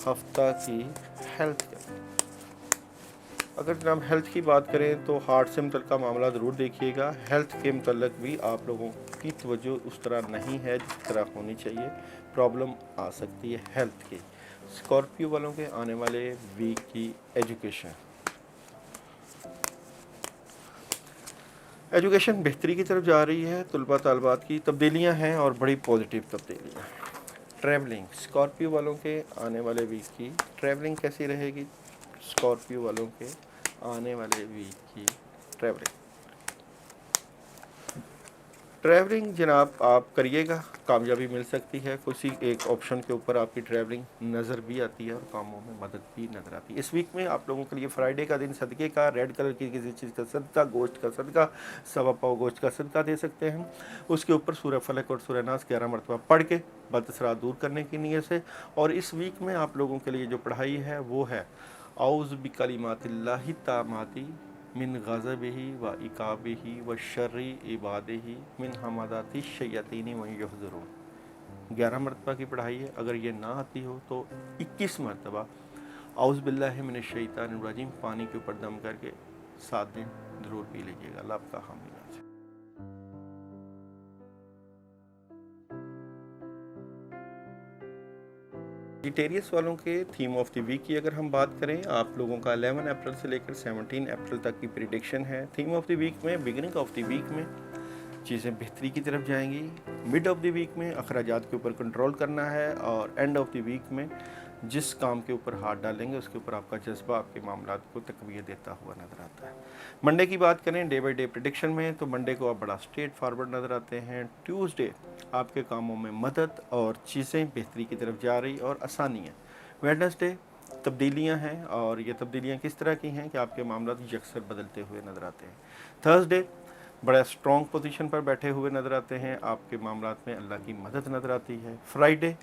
हफ्ता की हेल्थ क्या। अगर जनाब हेल्थ की बात करें तो हार्ट से मुतल्लिका मामला ज़रूर देखिएगा। हेल्थ के मुतल्लिक भी आप लोगों की तवज्जो उस तरह नहीं है जिस तरह होनी चाहिए, प्रॉब्लम आ सकती है हेल्थ की। स्कॉर्पियो वालों के आने वाले वीक की एजुकेशन, एजुकेशन बेहतरी की तरफ जा रही है। तलबा तालबात की तब्दीलियां हैं और बड़ी पॉजिटिव तब्दीलियां। ट्रैवलिंग, स्कॉर्पियो वालों के आने वाले वीक की ट्रैवलिंग कैसी रहेगी। स्कॉर्पियो वालों के आने वाले वीक की ट्रैवलिंग जनाब आप करिएगा, कामयाबी मिल सकती है। किसी एक ऑप्शन के ऊपर आपकी ट्रैवलिंग नज़र भी आती है और कामों में मदद भी नज़र आती है। इस वीक में आप लोगों के लिए फ्राइडे का दिन सदक़े का, रेड कलर की किसी चीज़ का सदका, गोश्त का सदका, सवा पाव गोश्त का सदका दे सकते हैं। उसके ऊपर सूरह फलक और सूरह नास 11 मरतबा पढ़ के बदअसरात दूर करने की नीयत से। और इस वीक में आप लोगों के लिए जो पढ़ाई है वो है औज़ु बिकलिमातिल्लाहि ताम्माति मिन ग़ज़बिही व इक़ाबिही व शर्रि इबादिही मिन हमादाति शय्यातीनि व यहज़ुरून। 11 मरतबा की पढ़ाई है। अगर ये ना आती हो तो 21 मरतबा औज़ु बिल्लाहि मिनश शैतानिर रजीम पानी के ऊपर दम करके 7 दिन ज़रूर पी लीजिएगा। अल्लाह आपका हामी नाज़िर। सजिटेरियस वालों के थीम ऑफ द वीक की अगर हम बात करें, आप लोगों का 11 अप्रैल से लेकर 17 अप्रैल तक की प्रिडिक्शन है। थीम ऑफ द वीक में बिगिनिंग ऑफ द वीक में चीज़ें बेहतरी की तरफ जाएंगी। मिड ऑफ द वीक में अखराजात के ऊपर कंट्रोल करना है और एंड ऑफ द वीक में जिस काम के ऊपर हाथ डालेंगे उसके ऊपर आपका जज्बा आपके मामलात को तकवीत देता हुआ नज़र आता है। मंडे की बात करें डे बाई डे प्रिडिक्शन में तो मंडे को आप बड़ा स्ट्रेट फॉरवर्ड नज़र आते हैं। ट्यूसडे आपके कामों में मदद और चीज़ें बेहतरी की तरफ जा रही और आसानियाँ। वेडनेसडे तब्दीलियाँ हैं और ये तब्दीलियाँ किस तरह की हैं कि आपके मामला यकसर बदलते हुए नज़र आते हैं। थर्सडे बड़ा स्ट्रॉन्ग पोजीशन पर बैठे हुए नज़र आते हैं, आपके मामलात में अल्लाह की मदद नज़र आती है। फ्राइडे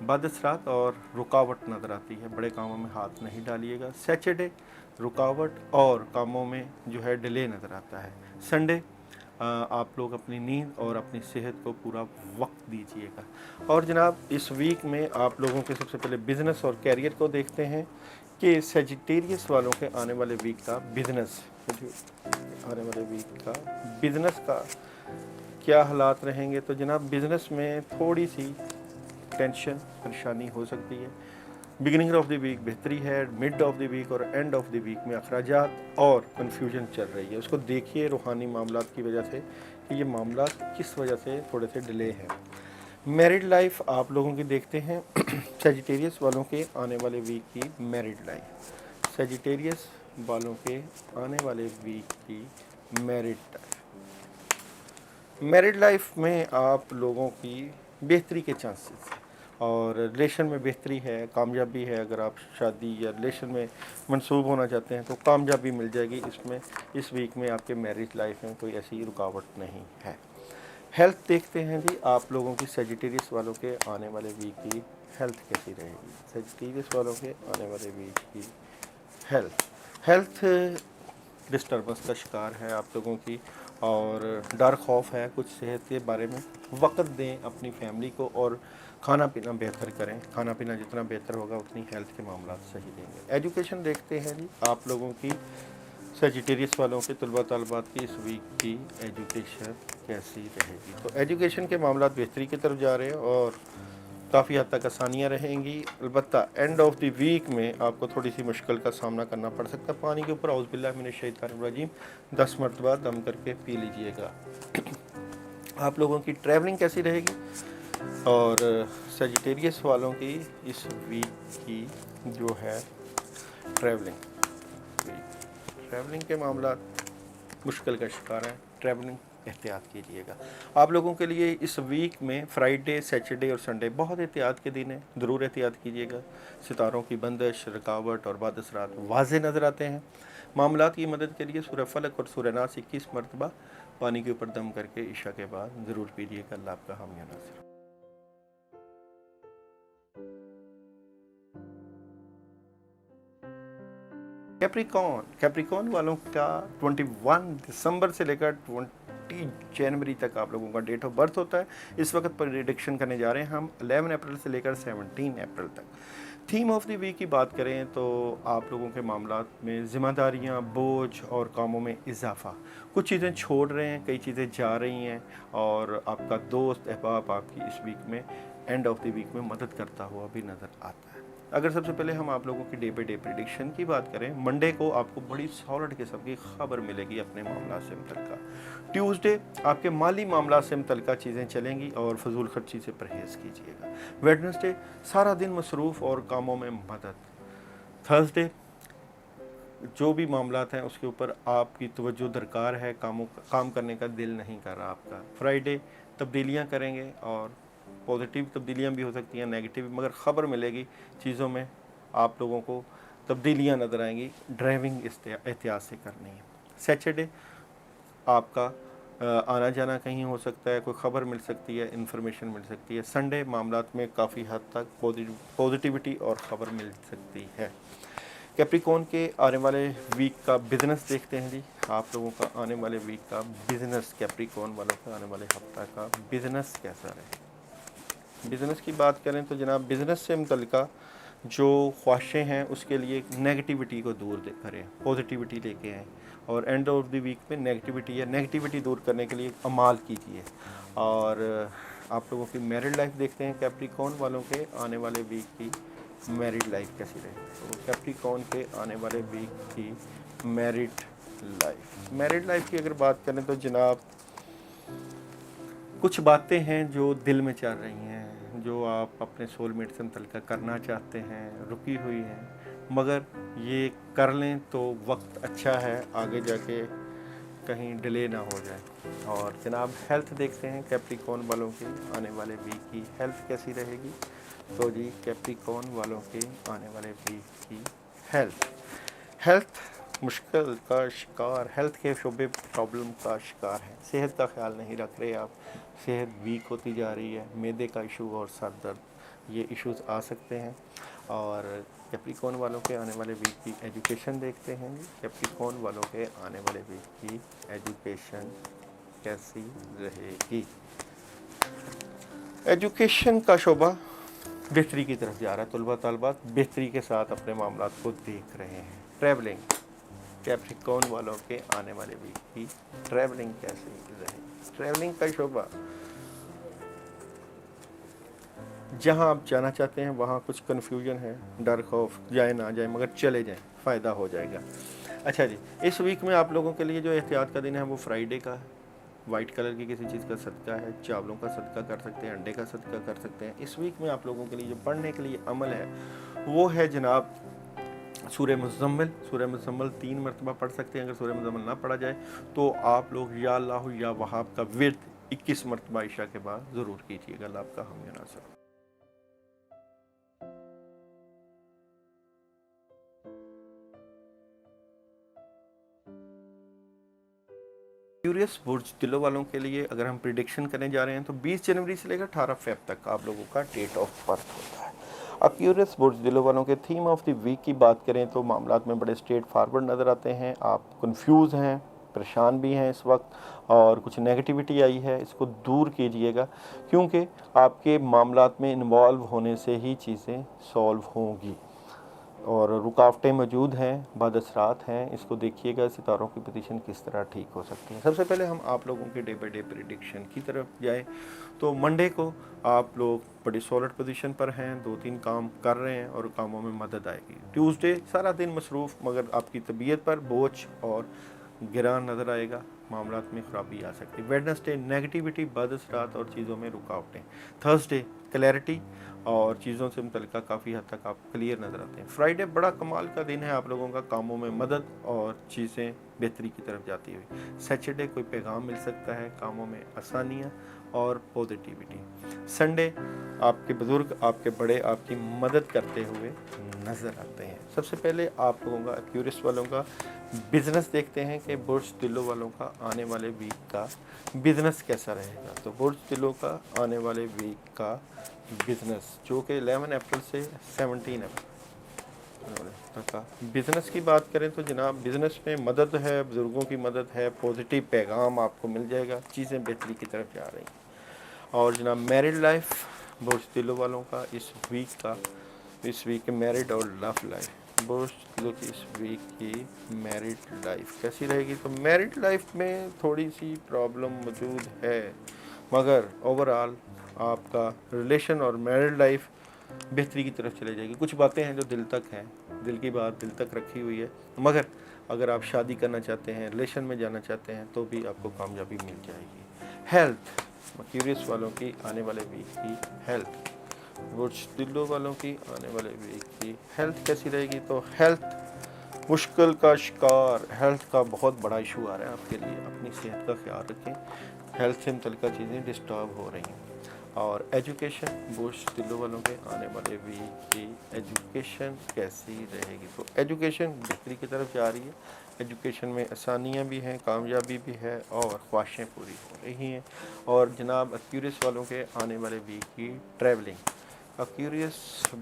बदअसरात और रुकावट नज़र आती है, बड़े कामों में हाथ नहीं डालिएगा। सैटरडे रुकावट और कामों में जो है डिले नज़र आता है। संडे आप लोग अपनी नींद और अपनी सेहत को पूरा वक्त दीजिएगा। और जनाब इस वीक में आप लोगों के सबसे पहले बिज़नेस और कैरियर को देखते हैं कि सजिटेरियस वालों के आने वाले वीक का बिज़नेस, आने वाले वीक का बिज़नेस का क्या हालात रहेंगे? तो जनाब बिज़नेस में थोड़ी सी टेंशन परेशानी हो सकती है। बिगिनिंग ऑफ द वीक बेहतरी है, मिड ऑफ द वीक और एंड ऑफ द वीक में अखराजात और कन्फ्यूजन चल रही है। उसको देखिए रूहानी मामलात की वजह से कि ये मामलात किस वजह से थोड़े से डिले हैं। मैरिड लाइफ आप लोगों की देखते हैं सेजिटेरियस वालों के आने वाले वीक की मैरिड लाइफ, सेजिटेरियस वालों के आने वाले वीक की मैरिड लाइफ में आप लोगों की बेहतरी के चांसेस और रिलेशन में बेहतरी है, कामयाबी है। अगर आप शादी या रिलेशन में मंसूब होना चाहते हैं तो कामयाबी मिल जाएगी। इसमें इस वीक में आपके मैरिज लाइफ में कोई ऐसी रुकावट नहीं है। हेल्थ देखते हैं जी आप लोगों की सेजिटेरियस वालों के आने वाले वीक की हेल्थ कैसी रहेगी। सेजिटेरियस वालों के आने वाले वीक की हेल्थ डिस्टर्बेंस का शिकार है आप लोगों की और डर खौफ है कुछ सेहत के बारे में। वक्त दें अपनी फैमिली को और खाना पीना बेहतर करें। खाना पीना जितना बेहतर होगा उतनी हेल्थ के मामला सही रहेंगे। एजुकेशन देखते हैं जी आप लोगों की सेजिटेरियस वालों के तलबा तलबात की इस वीक की एजुकेशन कैसी रहेगी। तो एजुकेशन के मामला बेहतरी की तरफ जा रहे हैं और काफ़ी हद तक आसानियाँ रहेंगी। अलबत्ता एंड ऑफ द वीक में आपको थोड़ी सी मुश्किल का सामना करना पड़ सकता है। पानी के ऊपर औज़ बिल्लाह मिनश शैतानिर रजीम 10 मरतबा दम करके पी लीजिएगा। आप लोगों की ट्रैवलिंग कैसी रहेगी और सेजिटेरियस वालों की इस वीक की जो है ट्रैवलिंग के मामला मुश्किल का शिकार है। ट्रैवलिंग एहतियात कीजिएगा। आप लोगों के लिए इस वीक में फ्राइडे, सैटरडे और संडे बहुत एहतियात के दिन हैं, ज़रूर एहतियात कीजिएगा। सितारों की बंदिश, रुकावट और बाद असरात वाज़े नज़र आते हैं। मामलात की मदद के लिए सूरह फलक और सूरह नास 21 मरतबा पानी के ऊपर दम करके इशा के बाद ज़रूर पीजिएगा। अल्लाह आपका हामी नासिर। कैप्रिकॉन वालों का 21 दिसंबर से लेकर 20 जनवरी तक आप लोगों का डेट ऑफ बर्थ होता है। इस वक्त पर प्रेडिक्शन करने जा रहे हैं हम 11 अप्रैल से लेकर 17 अप्रैल तक। थीम ऑफ द वीक की बात करें तो आप लोगों के मामलात में ज़िम्मेदारियां, बोझ और कामों में इजाफा। कुछ चीज़ें छोड़ रहे हैं, कई चीज़ें जा रही हैं और आपका दोस्त अहबाब आपकी इस वीक में एंड ऑफ द वीक में मदद करता हुआ भी नज़र आता है। अगर सबसे पहले हम आप लोगों की डे बाई डे प्रेडिक्शन की बात करें, मंडे को आपको बड़ी सॉलिड किस्म की खबर मिलेगी अपने मामला से मुतल्लिका। ट्यूसडे आपके माली मामला से मुतल्लिका चीज़ें चलेंगी और फजूल खर्ची से परहेज़ कीजिएगा। वेडनेसडे सारा दिन मसरूफ़ और कामों में मदद। थर्सडे जो भी मामलात हैं उसके ऊपर आपकी तवज्जो दरकार है, काम करने का दिल नहीं कर रहा आपका। फ्राइडे तब्दीलियाँ करेंगे और पॉजिटिव तब्दीलियाँ भी हो सकती हैं, नेगेटिव, मगर ख़बर मिलेगी चीज़ों में आप लोगों को तब्दीलियाँ नज़र आएंगी। ड्राइविंग एहतियात से करनी है। सैटरडे आपका आना जाना कहीं हो सकता है, कोई ख़बर मिल सकती है, इन्फॉर्मेशन मिल सकती है। संडे मामलात में काफ़ी हद तक पॉजिटिविटी और ख़बर मिल सकती है। कैप्रिकॉन के आने वाले वीक का बिज़नेस देखते हैं जी। आप लोगों का आने वाले वीक का बिज़नेस, कैप्रिकॉन वालों का आने वाले हफ्ता का बिज़नेस कैसा रहे। बिज़नेस की बात करें तो जनाब बिज़नेस से मुतल्लिका जो ख्वाहिशें हैं उसके लिए नेगेटिविटी को दूर करें, पॉजिटिविटी लेके आएँ और एंड ऑफ द वीक में नेगेटिविटी दूर करने के लिए अमाल कीजिए। और आप लोगों की मैरिड लाइफ देखते हैं कैप्रिकॉन वालों के आने वाले वीक की मैरिड लाइफ कैसी रहे। तो कैप्रिकॉन के आने वाले वीक की मैरिड लाइफ की अगर बात करें तो जनाब कुछ बातें हैं जो दिल में चल रही हैं, जो आप अपने सोलमेट से मुतल्लिका करना चाहते हैं, रुकी हुई हैं, मगर ये कर लें तो वक्त अच्छा है, आगे जाके कहीं डिले ना हो जाए। और जनाब हेल्थ देखते हैं कैप्रिकॉन वालों के आने वाले वीक की हेल्थ कैसी रहेगी। तो जी कैप्रिकॉन वालों के आने वाले वीक की हेल्थ मुश्किल का शिकार, हेल्थ के शोबे प्रॉब्लम का शिकार है। सेहत का ख्याल नहीं रख रहे आप, सेहत वीक होती जा रही है, मैदे का इशू और सर दर्द, ये इश्यूज आ सकते हैं। और कैप्रिकॉन वालों के आने वाले वीक की एजुकेशन देखते हैं। कैप्रिकॉन वालों के आने वाले वीक की एजुकेशन कैसी रहेगी। एजुकेशन का शोबा बेहतरी की तरफ जा रहा है, तलबा तलबात बेहतरी के साथ अपने मामलात को देख रहे हैं। ट्रैवलिंग, कैप्रिकॉन वालों के आने वाले वीक की ट्रैवलिंग कैसी रहेगी। ट्रैवलिंग का शोबा, जहाँ आप जाना चाहते हैं वहाँ कुछ कन्फ्यूजन है, डर खौफ, जाए ना जाए मगर चले जाएं, फ़ायदा हो जाएगा। अच्छा जी, इस वीक में आप लोगों के लिए जो एहतियात का दिन है वो फ्राइडे का है। वाइट कलर की किसी चीज़ का सदका है, चावलों का सदका कर सकते हैं, अंडे का सदका कर सकते हैं। इस वीक में आप लोगों के लिए जो पढ़ने के लिए अमल है वो है जनाब सूरह मुज़म्मिल। सूरह मुज़म्मिल 3 मरतबा पढ़ सकते हैं। अगर सूरह मुज़म्मिल ना पढ़ा जाए तो आप लोग या अल्लाह या वहाब का विर्द 21 मरतबा इशा के बाद ज़रूर कीजिएगा। अल्लाह आपका हम या नासिर। क्यूरियस बुर्ज दिलों वालों के लिए अगर हम प्रिडिक्शन करने जा रहे हैं तो 20 जनवरी से लेकर 18 फेब तक आप लोगों का डेट ऑफ बर्थ होता है। अब क्यूरियस बुर्ज दिलों वालों के थीम ऑफ द वीक की बात करें तो मामलात में बड़े स्ट्रेट फारवर्ड नज़र आते हैं। आप कंफ्यूज हैं, परेशान भी हैं इस वक्त और कुछ नेगेटिविटी आई है, इसको दूर कीजिएगा क्योंकि आपके मामलात में इन्वॉल्व होने से ही चीज़ें सॉल्व होंगी और रुकावटें मौजूद हैं, बदअसरात हैं। इसको देखिएगा सितारों की पोजीशन किस तरह ठीक हो सकती है। सबसे पहले हम आप लोगों के डे बाई डे प्रिडिक्शन की तरफ जाएं तो मंडे को आप लोग बड़ी सॉलिड पोजीशन पर हैं, 2-3 काम कर रहे हैं और कामों में मदद आएगी। ट्यूसडे सारा दिन मसरूफ़ मगर आपकी तबीयत पर बोझ और गिरान नज़र आएगा, मामलात में ख़राबी आ सकती है। वेडनेसडे नेगेटिविटी, बदअसरात और चीज़ों में रुकावटें। थर्सडे क्लैरिटी और चीज़ों से मुतल्लिक़ा काफ़ी हद तक आप क्लियर नज़र आते हैं। फ्राइडे बड़ा कमाल का दिन है आप लोगों का, कामों में मदद और चीज़ें बेहतरी की तरफ जाती हुई। सैटरडे कोई पैगाम मिल सकता है, कामों में आसानियाँ और पॉजिटिविटी। संडे आपके बुज़ुर्ग, आपके बड़े आपकी मदद करते हुए नज़र आते हैं। सबसे पहले आप लोगों का क्यूरियस वालों का बिज़नेस देखते हैं कि बुर्ज दिलों वालों का आने वाले वीक का बिज़नेस कैसा रहेगा। तो बुर्ज दिलों का आने वाले वीक का बिज़नेस जो कि 11 अप्रैल से 17 अप्रैल तक का बिज़नेस की बात करें तो जनाब बिज़नेस में मदद है, बुज़ुर्गों की मदद है, पॉजिटिव पैगाम आपको मिल जाएगा, चीज़ें बेहतरी की तरफ जा रही हैं। और जनाब मैरिड लाइफ बुर्ज दिलों वालों का इस वीक मैरिड और लव लाइफ, बुर्ज दिलों की इस वीक की मैरिड लाइफ कैसी रहेगी। तो मैरिड लाइफ में थोड़ी सी प्रॉब्लम मौजूद है मगर ओवरऑल आपका रिलेशन और मैरिड लाइफ बेहतरी की तरफ चले जाएगी। कुछ बातें हैं जो दिल तक हैं, दिल की बात दिल तक रखी हुई है मगर अगर आप शादी करना चाहते हैं, रिलेशन में जाना चाहते हैं तो भी आपको कामयाबी मिल जाएगी। हेल्थ क्यूरियस वालों की आने वाले वीक की हेल्थ, बुर्ज दिलों वालों की आने वाले वीक की हेल्थ कैसी रहेगी। तो हेल्थ मुश्किल का शिकार, हेल्थ का बहुत बड़ा इशू आ रहा है आपके लिए, अपनी सेहत का ख्याल रखें, हेल्थ से मुतल्लिक़ चीज़ें डिस्टर्ब हो रही हैं। और एजुकेशन बुर्ज दिलों वालों के आने वाले वीक की एजुकेशन कैसी रहेगी। तो एजुकेशन बेहतरी की तरफ जा रही है, एजुकेशन में आसानियाँ भी हैं, कामयाबी भी है और ख्वाहिशें पूरी हो रही हैं। और जनाब एक्यूरियस वालों के आने वाले वीक की ट्रैवलिंग, एक्यूरियस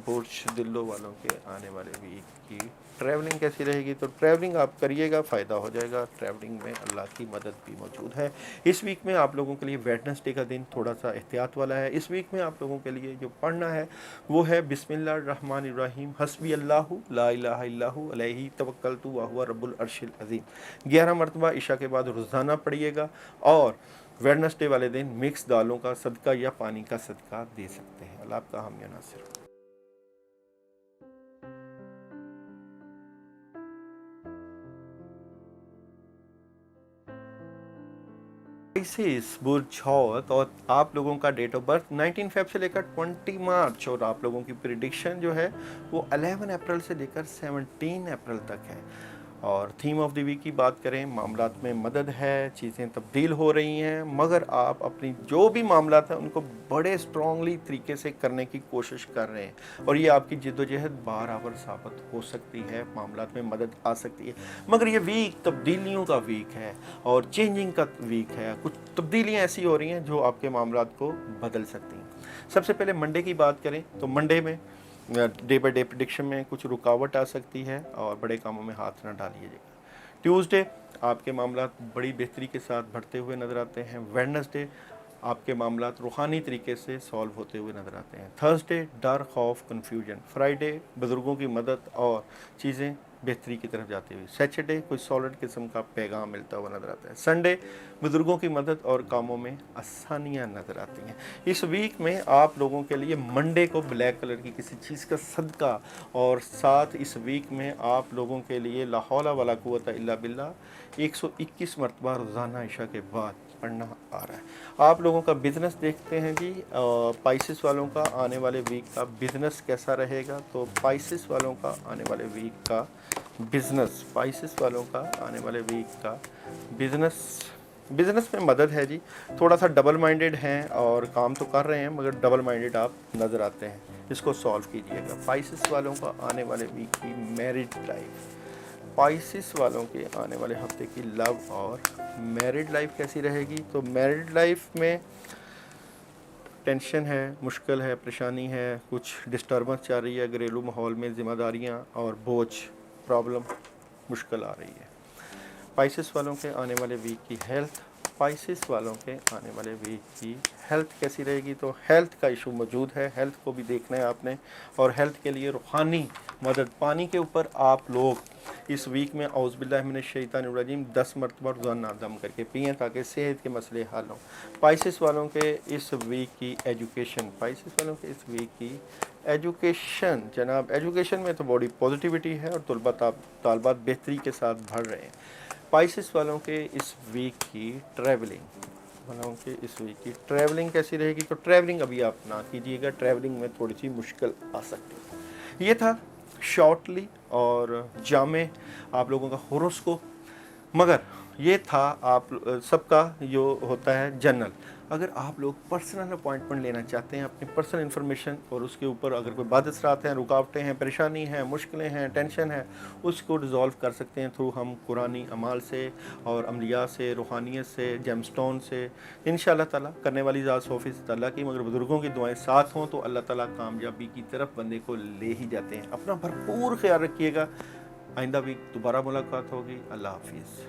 बुर्ज दिलों वालों के आने वाले वीक की ट्रैवलिंग कैसी रहेगी। तो ट्रैवलिंग आप करिएगा, फ़ायदा हो जाएगा, ट्रैवलिंग में अल्लाह की मदद भी मौजूद है। इस वीक में आप लोगों के लिए वेडनेसडे का दिन थोड़ा सा एहतियात वाला है। इस वीक में आप लोगों के लिए जो पढ़ना है वो है बिस्मिल्लाहिर्रहमानिर्रहीम हस्बी अल्लाहु ला इलाहा इल्लहु अलैहि तवक्कलतु व हुवा रब्बुल अर्शिल अज़ीम 11 मरतबा इशा के बाद रोज़ाना पढ़िएगा। और वेडनेसडे वाले दिन मिक्स दालों का सदका या पानी का सदका दे सकते हैं। अल्लाह आपका हम या नासिर। आइसिस बुर्ज हौत और आप लोगों का डेट ऑफ बर्थ 19 फेब से लेकर 20 मार्च और आप लोगों की प्रिडिक्शन जो है वो 11 अप्रैल से लेकर 17 अप्रैल तक है। और थीम ऑफ द वीक की बात करें, मामलात में मदद है, चीज़ें तब्दील हो रही हैं मगर आप अपनी जो भी मामलात हैं उनको बड़े स्ट्रॉन्गली तरीके से करने की कोशिश कर रहे हैं और ये आपकी जिद्दोजहद बराबर साबित हो सकती है, मामलात में मदद आ सकती है। मगर ये वीक तब्दीलियों का वीक है और चेंजिंग का वीक है, कुछ तब्दीलियाँ ऐसी हो रही हैं जो आपके मामलात को बदल सकती हैं। सबसे पहले मंडे की बात करें तो मंडे में डे बाई डे प्रिडिक्शन में कुछ रुकावट आ सकती है और बड़े कामों में हाथ न डालिएगा। ट्यूसडे आपके मामला बड़ी बेहतरी के साथ बढ़ते हुए नज़र आते हैं। वेडनेसडे आपके मामला रूहानी तरीके से सॉल्व होते हुए नज़र आते हैं। थर्सडे डर खौफ कन्फ्यूजन। फ्राइडे बुज़ुर्गों की मदद और चीज़ें بہتری کی طرف جاتی ہوئی. سیچرڈے کوئی سالڈ قسم کا پیغام ملتا ہوا نظر آتا ہے. سنڈے بزرگوں کی مدد اور کاموں میں آسانیاں نظر آتی ہیں. اس ویک میں آپ لوگوں کے لیے منڈے کو بلیک کلر کی کسی چیز کا صدقہ، اور ساتھ اس ویک میں آپ لوگوں کے لیے لا حول ولا قوت الا باللہ 121 مرتبہ روزانہ عشاء کے بعد پڑھنا آ رہا ہے. آپ لوگوں کا بزنس دیکھتے ہیں جی. پائسس والوں کا آنے والے ویک کا بزنس کیسا رہے گا؟ تو پائسس والوں کا آنے والے ویک کا بزنس، پائسس والوں کا آنے والے ویک کا بزنس میں مدد ہے جی. تھوڑا سا ڈبل مائنڈڈ ہیں اور کام تو کر رہے ہیں مگر ڈبل مائنڈڈ آپ نظر آتے ہیں. اس کو سالو کیجئے گا. پائسس والوں کا آنے والے ویک کی میرڈ لائف، پائسس والوں کے آنے والے ہفتے کی لو اور میرڈ لائف کیسی رہے گی؟ تو میرڈ لائف میں ٹینشن ہے، مشکل ہے، پریشانی ہے، کچھ ڈسٹربنس چل رہی ہے گھریلو ماحول میں، ذمہ داریاں اور بوجھ، پرابلم، مشکل آ رہی ہے. پائسس والوں کے آنے والے ویک کی ہیلتھ، پائسس والوں کے آنے والے ویک کی ہیلتھ کیسی رہے گی؟ تو ہیلتھ کا ایشو موجود ہے، ہیلتھ کو بھی دیکھنا ہے آپ نے. اور ہیلتھ کے لیے روحانی مدد پانی کے اوپر آپ لوگ اس ویک میں اعوذ باللہ من الشیطان الرجیم 10 مرتبہ روزانہ دم کر کے پئیں تاکہ صحت کے مسئلے حل ہوں. پائسس والوں کے اس ویک کی ایجوکیشن، پائسس والوں کے اس ویک کی ایجوکیشن، جناب ایجوکیشن میں تو بڑی پازیٹیوٹی ہے اور طالبات بہتری کے ساتھ بڑھ رہے ہیں. پائسس والوں کے اس ویک کی ٹریولنگ کیسی رہے گی؟ تو ٹریولنگ ابھی آپ نہ کیجیے گا، ٹریولنگ میں تھوڑی سی مشکل آ سکتی ہے. یہ تھا شارٹلی اور جامع آپ لوگوں کا ہوروسکوپ، مگر یہ تھا آپ سب کا جو ہوتا ہے جنرل. اگر آپ لوگ پرسنل اپوائنٹمنٹ لینا چاہتے ہیں اپنی پرسنل انفارمیشن، اور اس کے اوپر اگر کوئی بد اثرات ہیں، رکاوٹیں ہیں، پریشانی ہیں، مشکلیں ہیں، ٹینشن ہے، اس کو ریزالو کر سکتے ہیں تھرو ہم قرآنی اعمال سے اور انبیاء سے، روحانیت سے، جیم سٹون سے. انشاءاللہ تعالیٰ کرنے والی ذات 100% اللہ کی، مگر بزرگوں کی دعائیں ساتھ ہوں تو اللہ تعالیٰ کامیابی کی طرف بندے کو لے ہی جاتے ہیں. اپنا بھرپور خیال رکھیے گا. آئندہ بھی دوبارہ ملاقات ہوگی. اللہ حافظ.